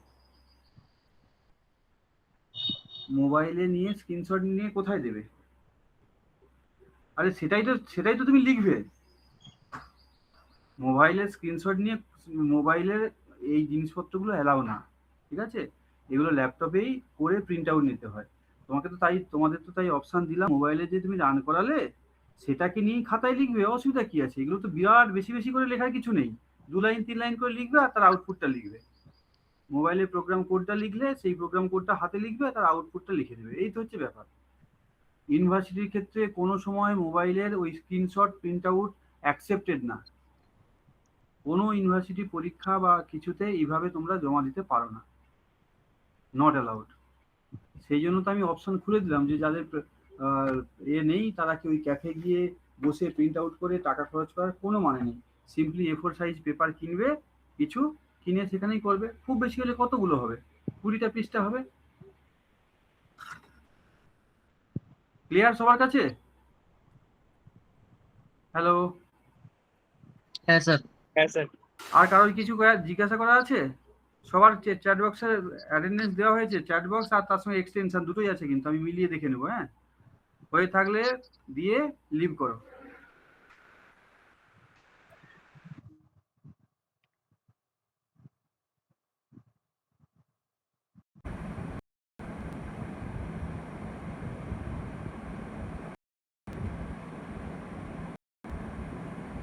মোবাইলে নিয়ে স্ক্রিনশট নিয়ে কোথায় দেবে? আরে সেটাই তো তুমি লিখবে। মোবাইলের স্ক্রিনশট নিয়ে, মোবাইলের এই জিনিসপত্রগুলো অ্যালাউ না, ঠিক আছে? এগুলো ল্যাপটপেই করে প্রিন্ট আউট নিতে হয়। তোমাদের তো তাই অপশন দিলাম, মোবাইলে যে তুমি রান করালে সেটাকে নিয়ে খাতায় লিখবে, অসুবিধা কি আছে? এগুলো তো বিরাট বেশি বেশি করে লেখার কিছু নেই, 2 লাইন 3 লাইন করে লিখবে আর তার আউটপুটটা লিখবে। মোবাইলে প্রোগ্রাম কোডটা লিখলে সেই প্রোগ্রাম কোডটা হাতে লিখবে আর তার আউটপুটটা লিখে দেবে, এই তো হচ্ছে ব্যাপার। ইউনিভার্সিটির ক্ষেত্রে কোনো সময় মোবাইলের ওই স্ক্রিনশট প্রিন্ট আউট অ্যাকসেপ্টেড না। কোনো ইউনিভার্সিটি পরীক্ষা বা কিছুতে এইভাবে তোমরা জমা দিতে পারো না, নট অ্যালাউড। সেই জন্য তো আমি অপশন খুলে দিলাম যে যাদের নেই তারা কি ওই ক্যাফে গিয়ে বসে প্রিন্ট আউট করে টাকা খরচ করার কোনো মানে নেই। সিম্পলি A4 সাইজ পেপার কিনবে, কিছু কিনে সেখানেই করবে। খুব বেশি হলে কতগুলো হবে? 20টা পৃষ্ঠা হবে। ক্লিয়ার সবার কাছে? হ্যালো? হ্যাঁ স্যার। হ্যাঁ স্যার। আর কারোর কিছু জিজ্ঞাসা করা আছে? সবার চ্যাট বক্সে অ্যাটেন্ডেন্স দেওয়া হয়েছে, চ্যাট বক্স আর তার সঙ্গে এক্সটেনশন দুটোই আছে, কিন্তু আমি মিলিয়ে দেখে নেবো। হ্যাঁ, হয়ে থাকলে দিয়ে লিভ করো।